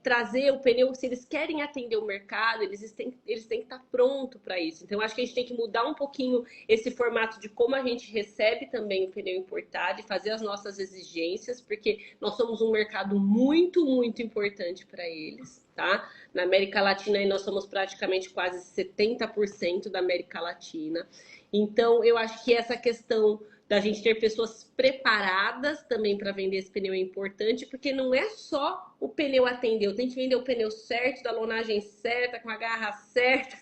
trazer o pneu, se eles querem atender o mercado, eles têm que estar pronto para isso. Então, acho que a gente tem que mudar um pouquinho esse formato de como a gente recebe também o pneu importado e fazer as nossas exigências, porque nós somos um mercado muito, muito importante para eles, tá? Na América Latina, aí nós somos praticamente quase 70% da América Latina. Então, eu acho que essa questão da gente ter pessoas preparadas também para vender esse pneu é importante, porque não é só o pneu atender, eu tenho que vender o pneu certo, da lonagem certa, com a garra certa.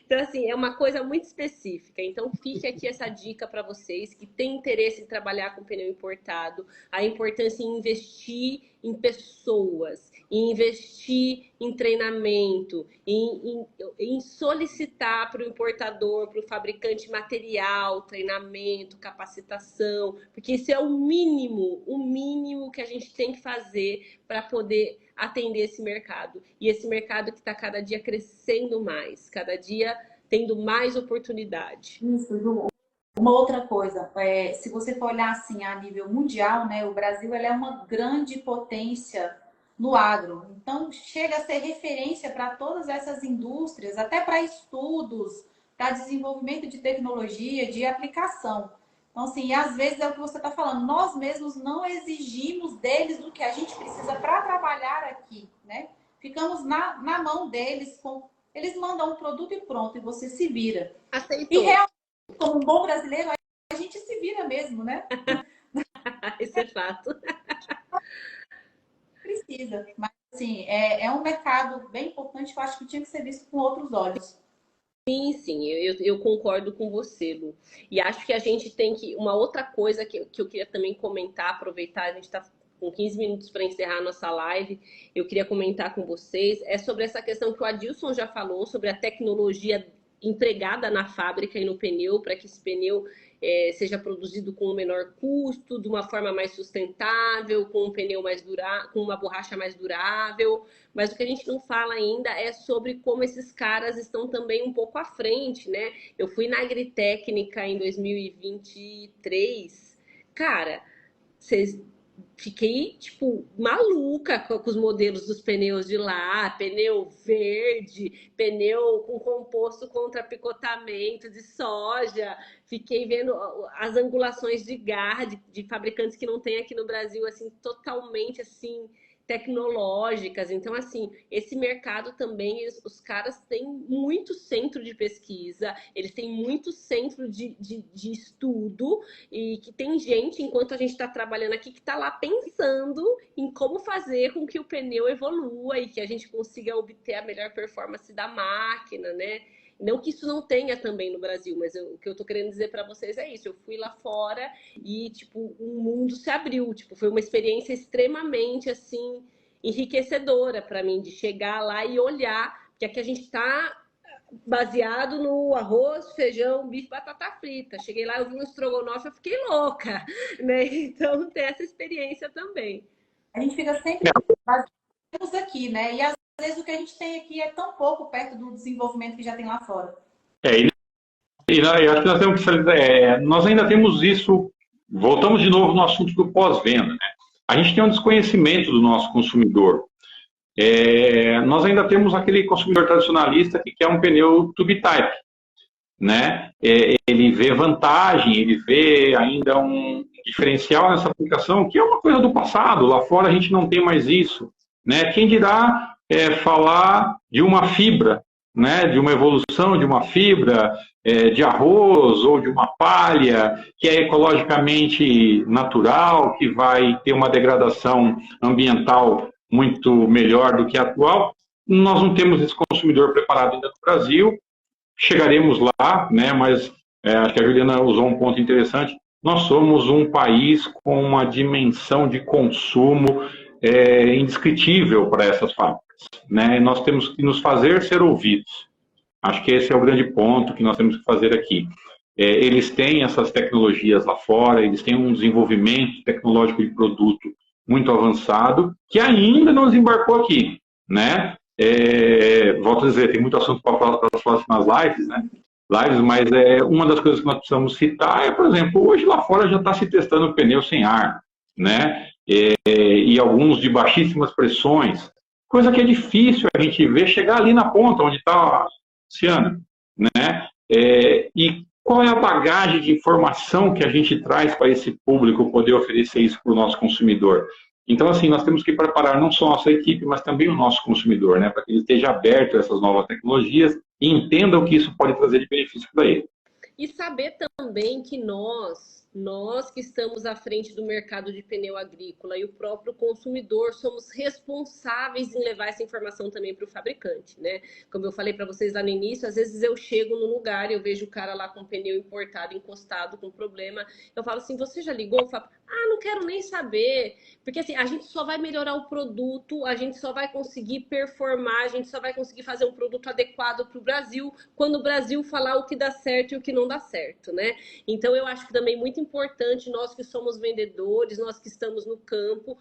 Então, assim, é uma coisa muito específica. Então, fique aqui essa dica para vocês que têm interesse em trabalhar com pneu importado, a importância em investir em pessoas, em investir em treinamento, em solicitar para o importador, para o fabricante material, treinamento, capacitação, porque isso é o mínimo que a gente tem que fazer para poder atender esse mercado. E esse mercado que está cada dia crescendo mais, cada dia tendo mais oportunidade. Isso, Ju. Uma outra coisa, se você for olhar assim a nível mundial, né, o Brasil ele é uma grande potência no agro. Então, chega a ser referência para todas essas indústrias, até para estudos, para desenvolvimento de tecnologia, de aplicação. Então, assim, às vezes é o que você está falando, nós mesmos não exigimos deles o que a gente precisa para trabalhar aqui, né? Ficamos na mão deles, eles mandam um produto e pronto, e você se vira. Aceitou. E realmente, como um bom brasileiro, a gente se vira mesmo, né? Isso é fato. Precisa. Mas, assim, é um mercado bem importante que eu acho que tinha que ser visto com outros olhos. Sim, eu concordo com você, Lu. E acho que a gente tem que. Uma outra coisa que eu queria também comentar, aproveitar, a gente está com 15 minutos para encerrar a nossa live, eu queria comentar com vocês, é sobre essa questão que o Adilson já falou, sobre a tecnologia empregada na fábrica e no pneu, para que esse pneu seja produzido com o menor custo, de uma forma mais sustentável, com um pneu mais durável, com uma borracha mais durável. Mas o que a gente não fala ainda é sobre como esses caras estão também um pouco à frente, né? Eu fui na Agritécnica em 2023, cara, fiquei, tipo, maluca com os modelos dos pneus de lá, pneu verde, pneu com composto contra picotamento de soja. Fiquei vendo as angulações de garra de fabricantes que não tem aqui no Brasil, assim, totalmente, assim, tecnológicas. Então, assim, esse mercado também, os caras têm muito centro de pesquisa, eles têm muito centro de estudo, e que tem gente, enquanto a gente está trabalhando aqui, que está lá pensando em como fazer com que o pneu evolua e que a gente consiga obter a melhor performance da máquina, né? Não que isso não tenha também no Brasil, mas o que eu tô querendo dizer para vocês é isso. Eu fui lá fora e, tipo, o mundo se abriu. Tipo, foi uma experiência extremamente, assim, enriquecedora para mim, de chegar lá e olhar, porque aqui a gente está baseado no arroz, feijão, bife, batata frita. Cheguei lá, eu vi um estrogonofe, eu fiquei louca, né? Então, tem essa experiência também. A gente fica sempre baseados aqui, né? E às vezes o que a gente tem aqui é tão pouco perto do desenvolvimento que já tem lá fora. Eu acho que nós temos que nós ainda temos isso, voltamos de novo no assunto do pós-venda, né? A gente tem um desconhecimento do nosso consumidor. Nós ainda temos aquele consumidor tradicionalista que quer um pneu tube type, né? Ele vê vantagem, ele vê ainda um diferencial nessa aplicação, que é uma coisa do passado. Lá fora a gente não tem mais isso, né? Quem dirá falar de uma fibra, né? De uma evolução de uma fibra de arroz ou de uma palha que é ecologicamente natural, que vai ter uma degradação ambiental muito melhor do que a atual. Nós não temos esse consumidor preparado ainda no Brasil. Chegaremos lá, né? Mas acho que a Juliana usou um ponto interessante. Nós somos um país com uma dimensão de consumo indescritível para essas fábricas, né? Nós temos que nos fazer ser ouvidos. Acho que esse é o grande ponto que nós temos que fazer aqui. Eles têm essas tecnologias lá fora, eles têm um desenvolvimento tecnológico de produto muito avançado, que ainda não desembarcou aqui, né? Volto a dizer, tem muito assunto para as próximas lives, né? Mas uma das coisas que nós precisamos citar por exemplo, hoje lá fora já está se testando pneu sem ar, né? E alguns de baixíssimas pressões, coisa que é difícil a gente ver chegar ali na ponta, onde está a Luciana, né? E qual é a bagagem de informação que a gente traz para esse público poder oferecer isso para o nosso consumidor? Então, assim, nós temos que preparar não só a nossa equipe, mas também o nosso consumidor, né? Para que ele esteja aberto a essas novas tecnologias e entenda o que isso pode trazer de benefício para ele. E saber também que nós que estamos à frente do mercado de pneu agrícola e o próprio consumidor somos responsáveis em levar essa informação também para o fabricante, né? Como eu falei para vocês lá no início, às vezes eu chego no lugar, eu vejo o cara lá com pneu importado, encostado, com problema, eu falo assim, você já ligou? Eu falo, não quero nem saber, porque assim, a gente só vai melhorar o produto, a gente só vai conseguir performar, a gente só vai conseguir fazer um produto adequado para o Brasil, quando o Brasil falar o que dá certo e o que não dá certo, né? Então eu acho que também muito importante, nós que somos vendedores, nós que estamos no campo,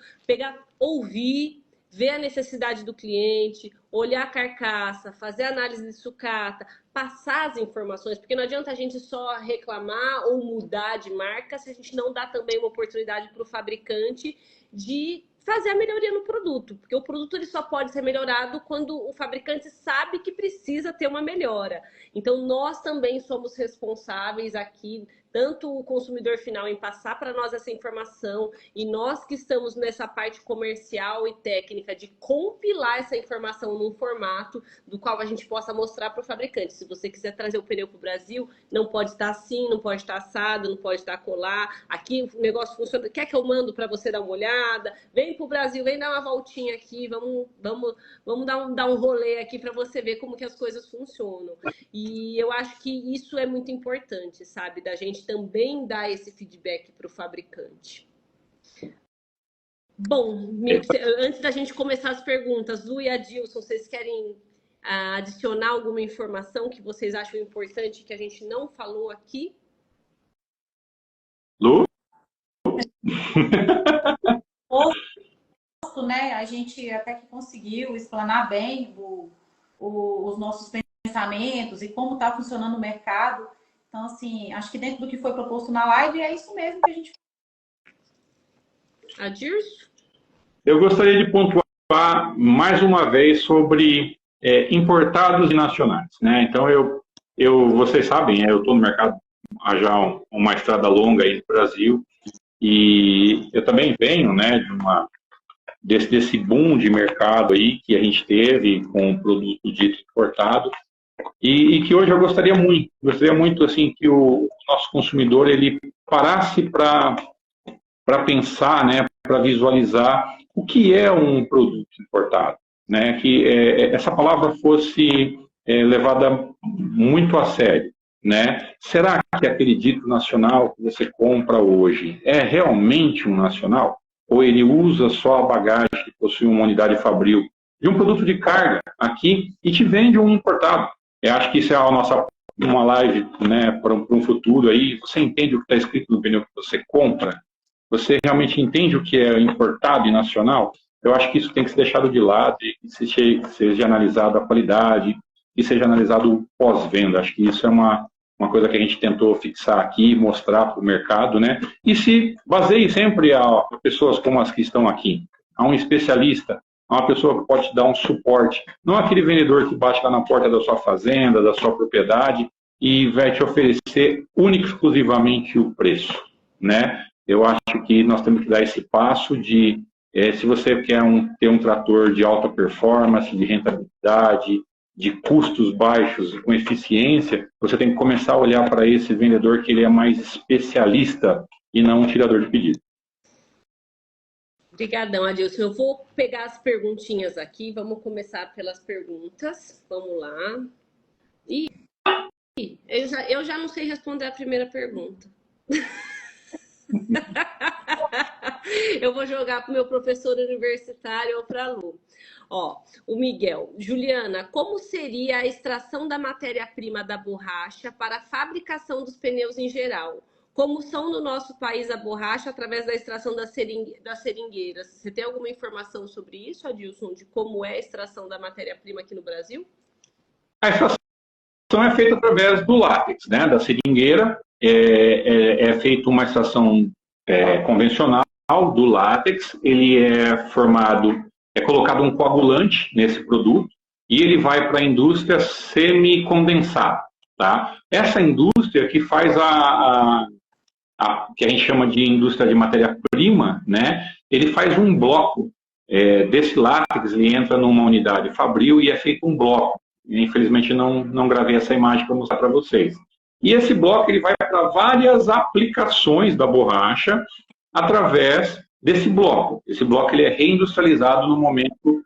ouvir, ver a necessidade do cliente, olhar a carcaça, fazer análise de sucata, passar as informações, porque não adianta a gente só reclamar ou mudar de marca se a gente não dá também uma oportunidade para o fabricante de fazer a melhoria no produto, porque o produto ele só pode ser melhorado quando o fabricante sabe que precisa ter uma melhora. Então, nós também somos responsáveis aqui, tanto o consumidor final em passar para nós essa informação e nós que estamos nessa parte comercial e técnica de compilar essa informação num formato do qual a gente possa mostrar para o fabricante. Se você quiser trazer o pneu para o Brasil, não pode estar assim, não pode estar assado, não pode estar colar. Aqui o negócio funciona. Quer que eu mando para você dar uma olhada? Vem para o Brasil, vem dar uma voltinha aqui, vamos dar um rolê aqui para você ver como que as coisas funcionam. E eu acho que isso é muito importante, sabe? Da gente também dar esse feedback para o fabricante. Bom, antes da gente começar as perguntas, Lu e Adilson, vocês querem adicionar alguma informação que vocês acham importante que a gente não falou aqui? Lu? Né? A gente até que conseguiu explanar bem os nossos pensamentos e como está funcionando o mercado. Então, assim, acho que dentro do que foi proposto na live, é isso mesmo que a gente... Adirson? Eu gostaria de pontuar mais uma vez sobre importados e nacionais, né? Então, vocês sabem, eu estou no mercado há já uma estrada longa aí no Brasil e eu também venho, né, desse boom de mercado aí que a gente teve com o produto dito importado e que hoje eu gostaria muito assim que o nosso consumidor ele parasse para pensar, né, para visualizar o que é um produto importado, né, que essa palavra fosse levada muito a sério, né? Será que aquele dito nacional que você compra hoje é realmente um nacional? Ou ele usa só a bagagem que possui uma unidade fabril de um produto de carga aqui e te vende um importado? Eu acho que isso é a nossa uma live, né, para um futuro aí. Você entende o que está escrito no pneu que você compra? Você realmente entende o que é importado e nacional? Eu acho que isso tem que ser deixado de lado e que seja analisado a qualidade e seja analisado o pós-venda. Acho que isso é uma coisa que a gente tentou fixar aqui, mostrar para o mercado, né? E se baseie sempre a pessoas como as que estão aqui, a um especialista, a uma pessoa que pode te dar um suporte, não aquele vendedor que bate lá na porta da sua fazenda, da sua propriedade e vai te oferecer única e exclusivamente o preço, né? Eu acho que nós temos que dar esse passo de, se você quer ter um trator de alta performance, de rentabilidade, de custos baixos e com eficiência, você tem que começar a olhar para esse vendedor que ele é mais especialista e não um tirador de pedido. Obrigadão, Adilson. Eu vou pegar as perguntinhas aqui. Vamos começar pelas perguntas. Vamos lá. Eu já não sei responder a primeira pergunta. Eu vou jogar para o meu professor universitário ou para a Lu. Ó, o Miguel. Juliana, como seria a extração da matéria-prima da borracha para a fabricação dos pneus em geral? Como são no nosso país a borracha através da extração das seringueiras? Você tem alguma informação sobre isso, Adilson, de como é a extração da matéria-prima aqui no Brasil? A extração é feita através do látex, né, da seringueira. É feita uma extração convencional do látex. Ele é formado, é colocado um coagulante nesse produto e ele vai para a indústria semicondensada, tá? Essa indústria que faz que a gente chama de indústria de matéria-prima, né? Ele faz um bloco desse látex, ele entra numa unidade fabril e é feito um bloco. Infelizmente não gravei essa imagem para mostrar para vocês. E esse bloco ele vai para várias aplicações da borracha através desse bloco. Esse bloco ele é reindustrializado no momento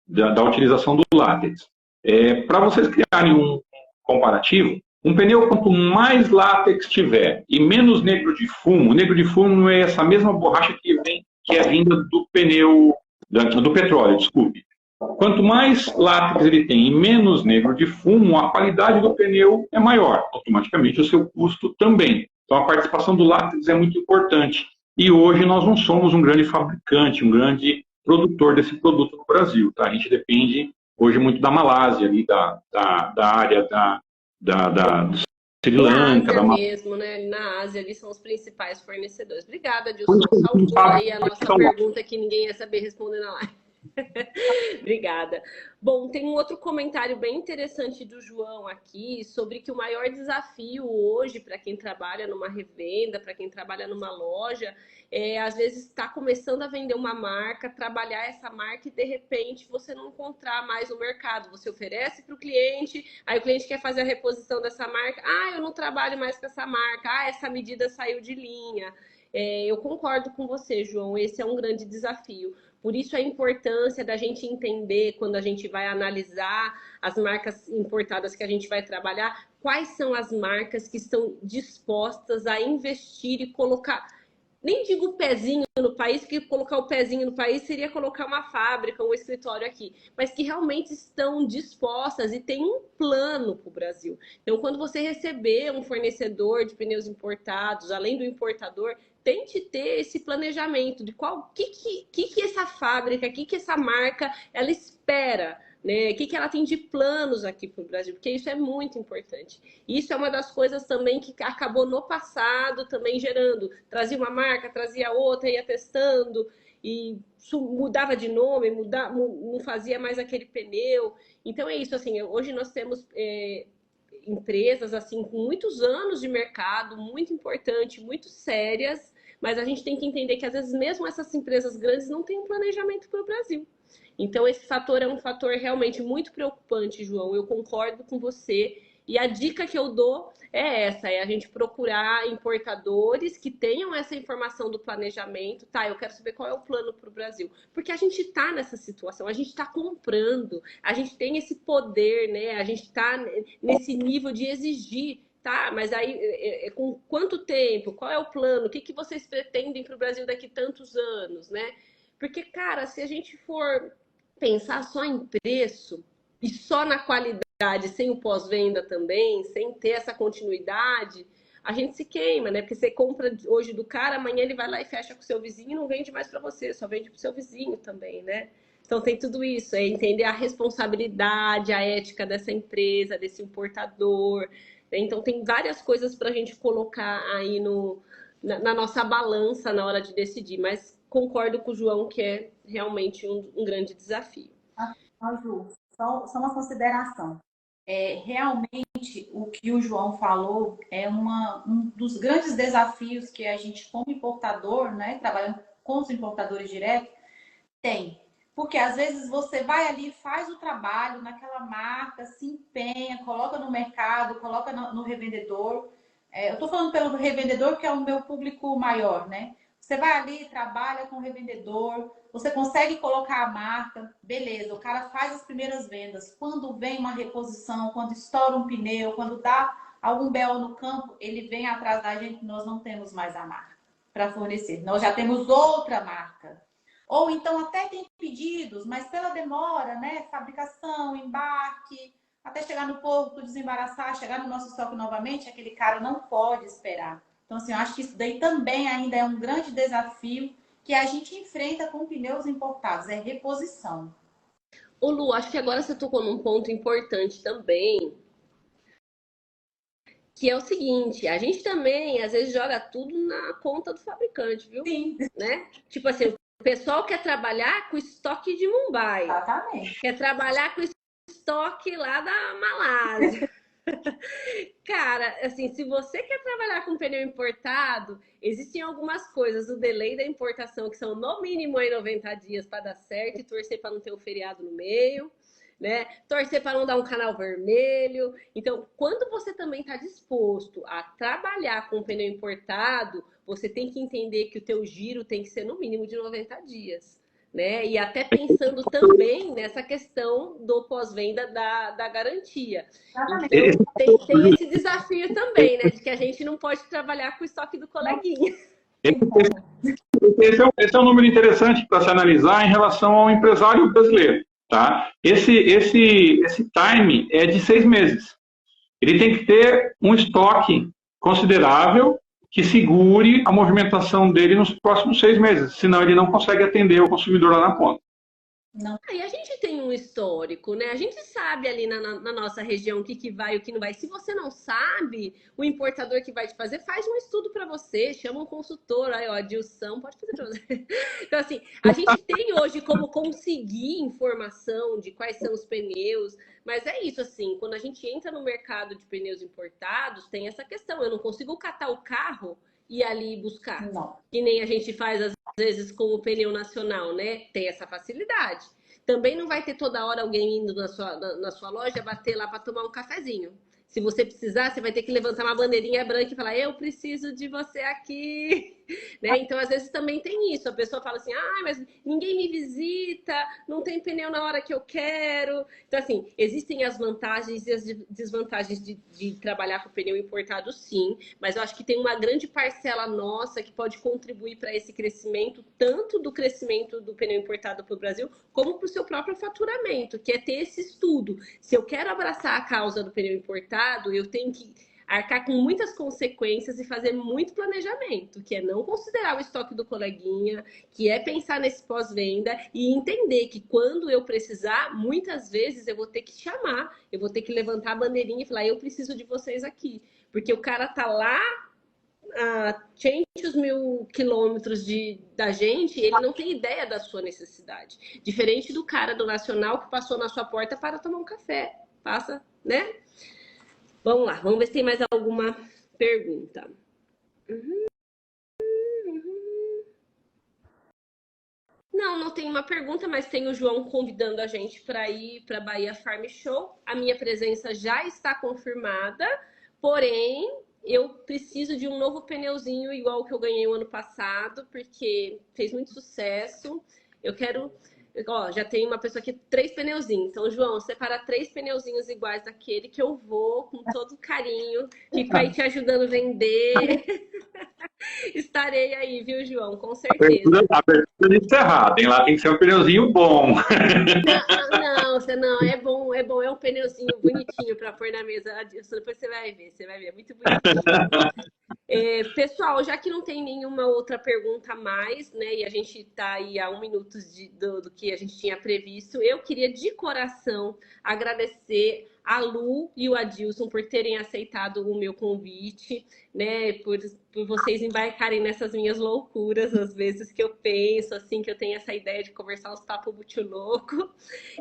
da utilização do látex. Para vocês criarem um comparativo, um pneu, quanto mais látex tiver e menos negro de fumo é essa mesma borracha que é vinda do pneu, do petróleo, desculpe. Quanto mais látex ele tem e menos negro de fumo, a qualidade do pneu é maior. Automaticamente o seu custo também. Então a participação do látex é muito importante. E hoje nós não somos um grande fabricante, um grande produtor desse produto no Brasil. Tá? A gente depende hoje muito da Malásia, ali, da área do Sri Lanka. Na Ásia mesmo, né? Na Ásia, eles são os principais fornecedores. Obrigada, Adilson. Saltou aí a nossa pergunta que ninguém ia saber responder na live. Obrigada. Bom, tem um outro comentário bem interessante do João aqui sobre que o maior desafio hoje para quem trabalha numa revenda, para quem trabalha numa loja, às vezes está começando a vender uma marca, trabalhar essa marca e de repente você não encontrar mais no mercado. Você oferece para o cliente, aí o cliente quer fazer a reposição dessa marca. Ah, eu não trabalho mais com essa marca. Ah, essa medida saiu de linha. Eu concordo com você, João. Esse é um grande desafio. Por isso a importância da gente entender, quando a gente vai analisar as marcas importadas que a gente vai trabalhar, quais são as marcas que estão dispostas a investir e colocar, nem digo pezinho no país, porque colocar o pezinho no país seria colocar uma fábrica, um escritório aqui, mas que realmente estão dispostas e têm um plano para o Brasil. Então, quando você receber um fornecedor de pneus importados, além do importador, tente ter esse planejamento de que essa fábrica, que essa marca ela espera, né? O que ela tem de planos aqui para o Brasil, porque isso é muito importante. Isso é uma das coisas também que acabou no passado também gerando. Trazia uma marca, trazia outra, ia testando e mudava de nome, não fazia mais aquele pneu. Então é isso, assim, hoje nós temos empresas assim com muitos anos de mercado, muito importante, muito sérias, mas a gente tem que entender que às vezes mesmo essas empresas grandes não têm um planejamento para o Brasil. Então esse fator é um fator realmente muito preocupante, João. Eu concordo com você E a dica que eu dou é essa, é a gente procurar importadores que tenham essa informação do planejamento, tá? Eu quero saber qual é o plano para o Brasil. Porque a gente está nessa situação, a gente está comprando, a gente tem esse poder, né? A gente está nesse nível de exigir, tá? Mas aí, com quanto tempo? Qual é o plano? O que, que vocês pretendem para o Brasil daqui tantos anos, né? Porque, cara, se a gente for pensar só em preço e só na qualidade, sem o pós-venda também, sem ter essa continuidade, a gente se queima, né? Porque você compra hoje do cara, amanhã ele vai lá e fecha com o seu vizinho e não vende mais para você, só vende para o seu vizinho também, né? Então tem tudo isso, é entender a responsabilidade, a ética dessa empresa, desse importador. Né? Então tem várias coisas para a gente colocar aí na nossa balança na hora de decidir, mas concordo com o João que é realmente um grande desafio. Ju, só uma consideração. Realmente, o que o João falou é um dos grandes desafios que a gente, como importador, né, trabalhando com os importadores diretos, tem. Porque às vezes você vai ali, faz o trabalho naquela marca, se empenha, coloca no mercado, coloca no revendedor. Eu estou falando pelo revendedor, que é o meu público maior, né? Você vai ali, trabalha com o revendedor, você consegue colocar a marca, beleza, o cara faz as primeiras vendas. Quando vem uma reposição, quando estoura um pneu, quando dá algum BO no campo, ele vem atrás da gente, nós não temos mais a marca para fornecer. Nós já temos outra marca. Ou então até tem pedidos, mas pela demora, né? Fabricação, embarque, até chegar no porto, desembaraçar, chegar no nosso estoque novamente, aquele cara não pode esperar. Então, assim, eu acho que isso daí também ainda é um grande desafio que a gente enfrenta com pneus importados, é reposição. Ô Lu, acho que agora você tocou num ponto importante também, que é o seguinte, a gente também, às vezes, joga tudo na conta do fabricante, viu? Sim, Né? Tipo assim, o pessoal quer trabalhar com estoque de Mumbai, exatamente. quer trabalhar com estoque lá da Malásia. Cara, assim, se você quer trabalhar com pneu importado, existem algumas coisas, o delay da importação, que são no mínimo aí 90 dias para dar certo e torcer para não ter um feriado no meio, né? Torcer para não dar um canal vermelho. Então, quando você também está disposto a trabalhar com pneu importado, você tem que entender que o teu giro tem que ser no mínimo de 90 dias. Né? E até pensando também nessa questão do pós-venda da garantia. Então, tem esse desafio também, né? De que a gente não pode trabalhar com o estoque do coleguinha. Esse é um número interessante para se analisar em relação ao empresário brasileiro. Tá? Esse time é de 6 meses. Ele tem que ter um estoque considerável que segure a movimentação dele nos próximos 6 meses, senão ele não consegue atender o consumidor lá na ponta. Não. Aí a gente tem um histórico, né? A gente sabe ali na nossa região o que vai e o que não vai. Se você não sabe, o importador que vai te fazer, faz um estudo para você, chama um consultor, aí, ó, Dilson, pode fazer para você. Então, assim, a gente tem hoje como conseguir informação de quais são os pneus, mas é isso, assim, quando a gente entra no mercado de pneus importados, tem essa questão, eu não consigo catar o carro e ir ali buscar. Não. Que nem a gente faz às vezes com o pneu nacional, né? Tem essa facilidade. Também não vai ter toda hora alguém indo na sua loja bater lá para tomar um cafezinho. Se você precisar, você vai ter que levantar uma bandeirinha branca e falar: eu preciso de você aqui. Né? Então, às vezes também tem isso. A pessoa fala assim: ah, mas ninguém me visita, não tem pneu na hora que eu quero. Então, assim, existem as vantagens e as desvantagens de trabalhar com pneu importado, sim. Mas eu acho que tem uma grande parcela nossa que pode contribuir para esse crescimento, tanto do crescimento do pneu importado para o Brasil, como para o seu próprio faturamento, que é ter esse estudo. Se eu quero abraçar a causa do pneu importado, eu tenho que arcar com muitas consequências e fazer muito planejamento, que é não considerar o estoque do coleguinha, que é pensar nesse pós-venda e entender que quando eu precisar, muitas vezes eu vou ter que chamar, eu vou ter que levantar a bandeirinha e falar: eu preciso de vocês aqui, porque o cara tá lá a 500 mil quilômetros da gente, ele não tem ideia da sua necessidade. Diferente do cara do Nacional que passou na sua porta para tomar um café. Passa, né? Vamos lá, vamos ver se tem mais alguma pergunta. Não, não tem uma pergunta, mas tem o João convidando a gente para ir para Bahia Farm Show. A minha presença já está confirmada, porém eu preciso de um novo pneuzinho igual o que eu ganhei o ano passado, porque fez muito sucesso. Eu quero, ó, já tem uma pessoa aqui, 3 pneuzinhos. Então, João, separa 3 pneuzinhos iguais daquele que eu vou com todo carinho, fico aí te ajudando a vender. Estarei aí, viu, João? Com certeza. Abertura de cerrado, hein? Lá tem que ser um pneuzinho bom. Não, você não, é bom, é um pneuzinho bonitinho para pôr na mesa. Adilson, depois você vai ver, é muito bonitinho. Pessoal, já que não tem nenhuma outra pergunta a mais, né, e a gente está aí a 1 minuto do que a gente tinha previsto, eu queria de coração agradecer a Lu e o Adilson por terem aceitado o meu convite, né, por vocês embarcarem nessas minhas loucuras, às vezes que eu penso, assim, que eu tenho essa ideia de conversar uns papos muito louco.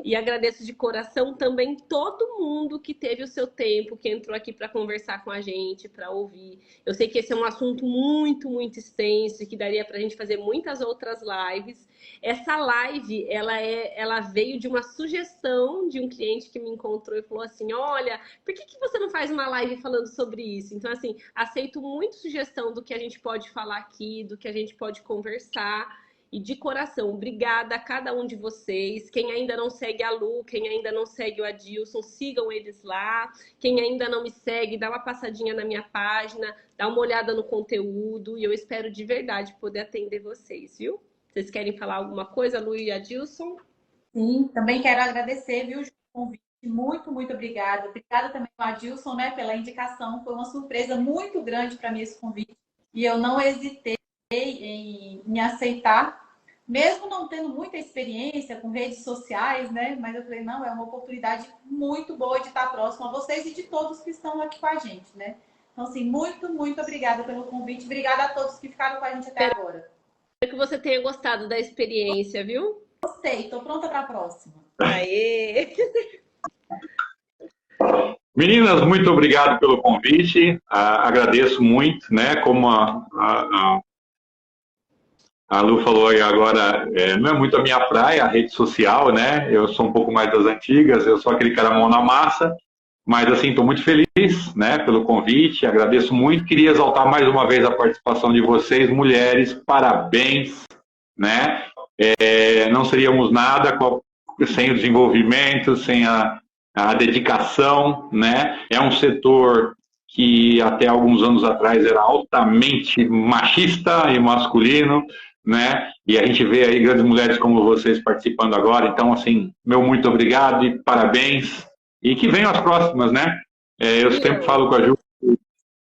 E agradeço de coração também todo mundo que teve o seu tempo, que entrou aqui para conversar com a gente, para ouvir. Eu sei que esse é um assunto muito, muito extenso e que daria para a gente fazer muitas outras lives. Essa live, ela veio de uma sugestão de um cliente que me encontrou e falou assim, olha, por que você não faz uma live falando sobre isso? Então, assim, aceito muito sugestão do que a gente pode falar aqui, do que a gente pode conversar. E de coração, obrigada a cada um de vocês. Quem ainda não segue a Lu, quem ainda não segue o Adilson, sigam eles lá. Quem ainda não me segue, dá uma passadinha na minha página, dá uma olhada no conteúdo. E eu espero de verdade poder atender vocês, viu? Vocês querem falar alguma coisa, Lu e Adilson? Sim, também quero agradecer, viu, Ju, o convite. Muito, muito obrigada. Obrigada também ao Adilson, né, pela indicação. Foi uma surpresa muito grande para mim esse convite. E eu não hesitei em aceitar, mesmo não tendo muita experiência com redes sociais, né? Mas eu falei, não, é uma oportunidade muito boa de estar próximo a vocês e de todos que estão aqui com a gente, né? Então, assim, muito, muito obrigada pelo convite. Obrigada a todos que ficaram com a gente até agora. Espero que você tenha gostado da experiência, viu? Gostei, estou pronta para a próxima. Aê! Meninas, muito obrigado pelo convite. Agradeço muito, né? Como a Lu falou aí agora, não é muito a minha praia, a rede social, né? Eu sou um pouco mais das antigas, eu sou aquele cara mão na massa, mas assim, estou muito feliz, né, pelo convite, agradeço muito, queria exaltar mais uma vez a participação de vocês, mulheres, parabéns, né? Não seríamos nada sem o desenvolvimento, sem a dedicação, né? É um setor que até alguns anos atrás era altamente machista e masculino, né? E a gente vê aí grandes mulheres como vocês participando agora. Então, assim, meu muito obrigado e parabéns. E que venham as próximas, né? Eu sempre falo com a Ju,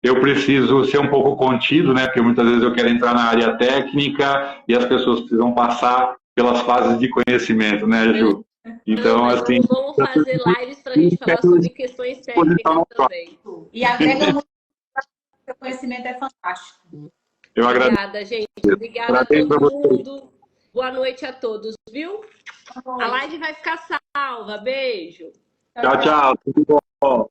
eu preciso ser um pouco contido, né? Porque muitas vezes eu quero entrar na área técnica e as pessoas precisam passar pelas fases de conhecimento, né, Ju? Então, assim... Vamos fazer lives para a gente falar sobre questões técnicas também. E agrega muito, o conhecimento é fantástico. Eu agradeço. Obrigada, gente. Obrigada a todo mundo. Boa noite a todos, viu? A live vai ficar salva. Beijo. Tchau, tchau. Tudo bom.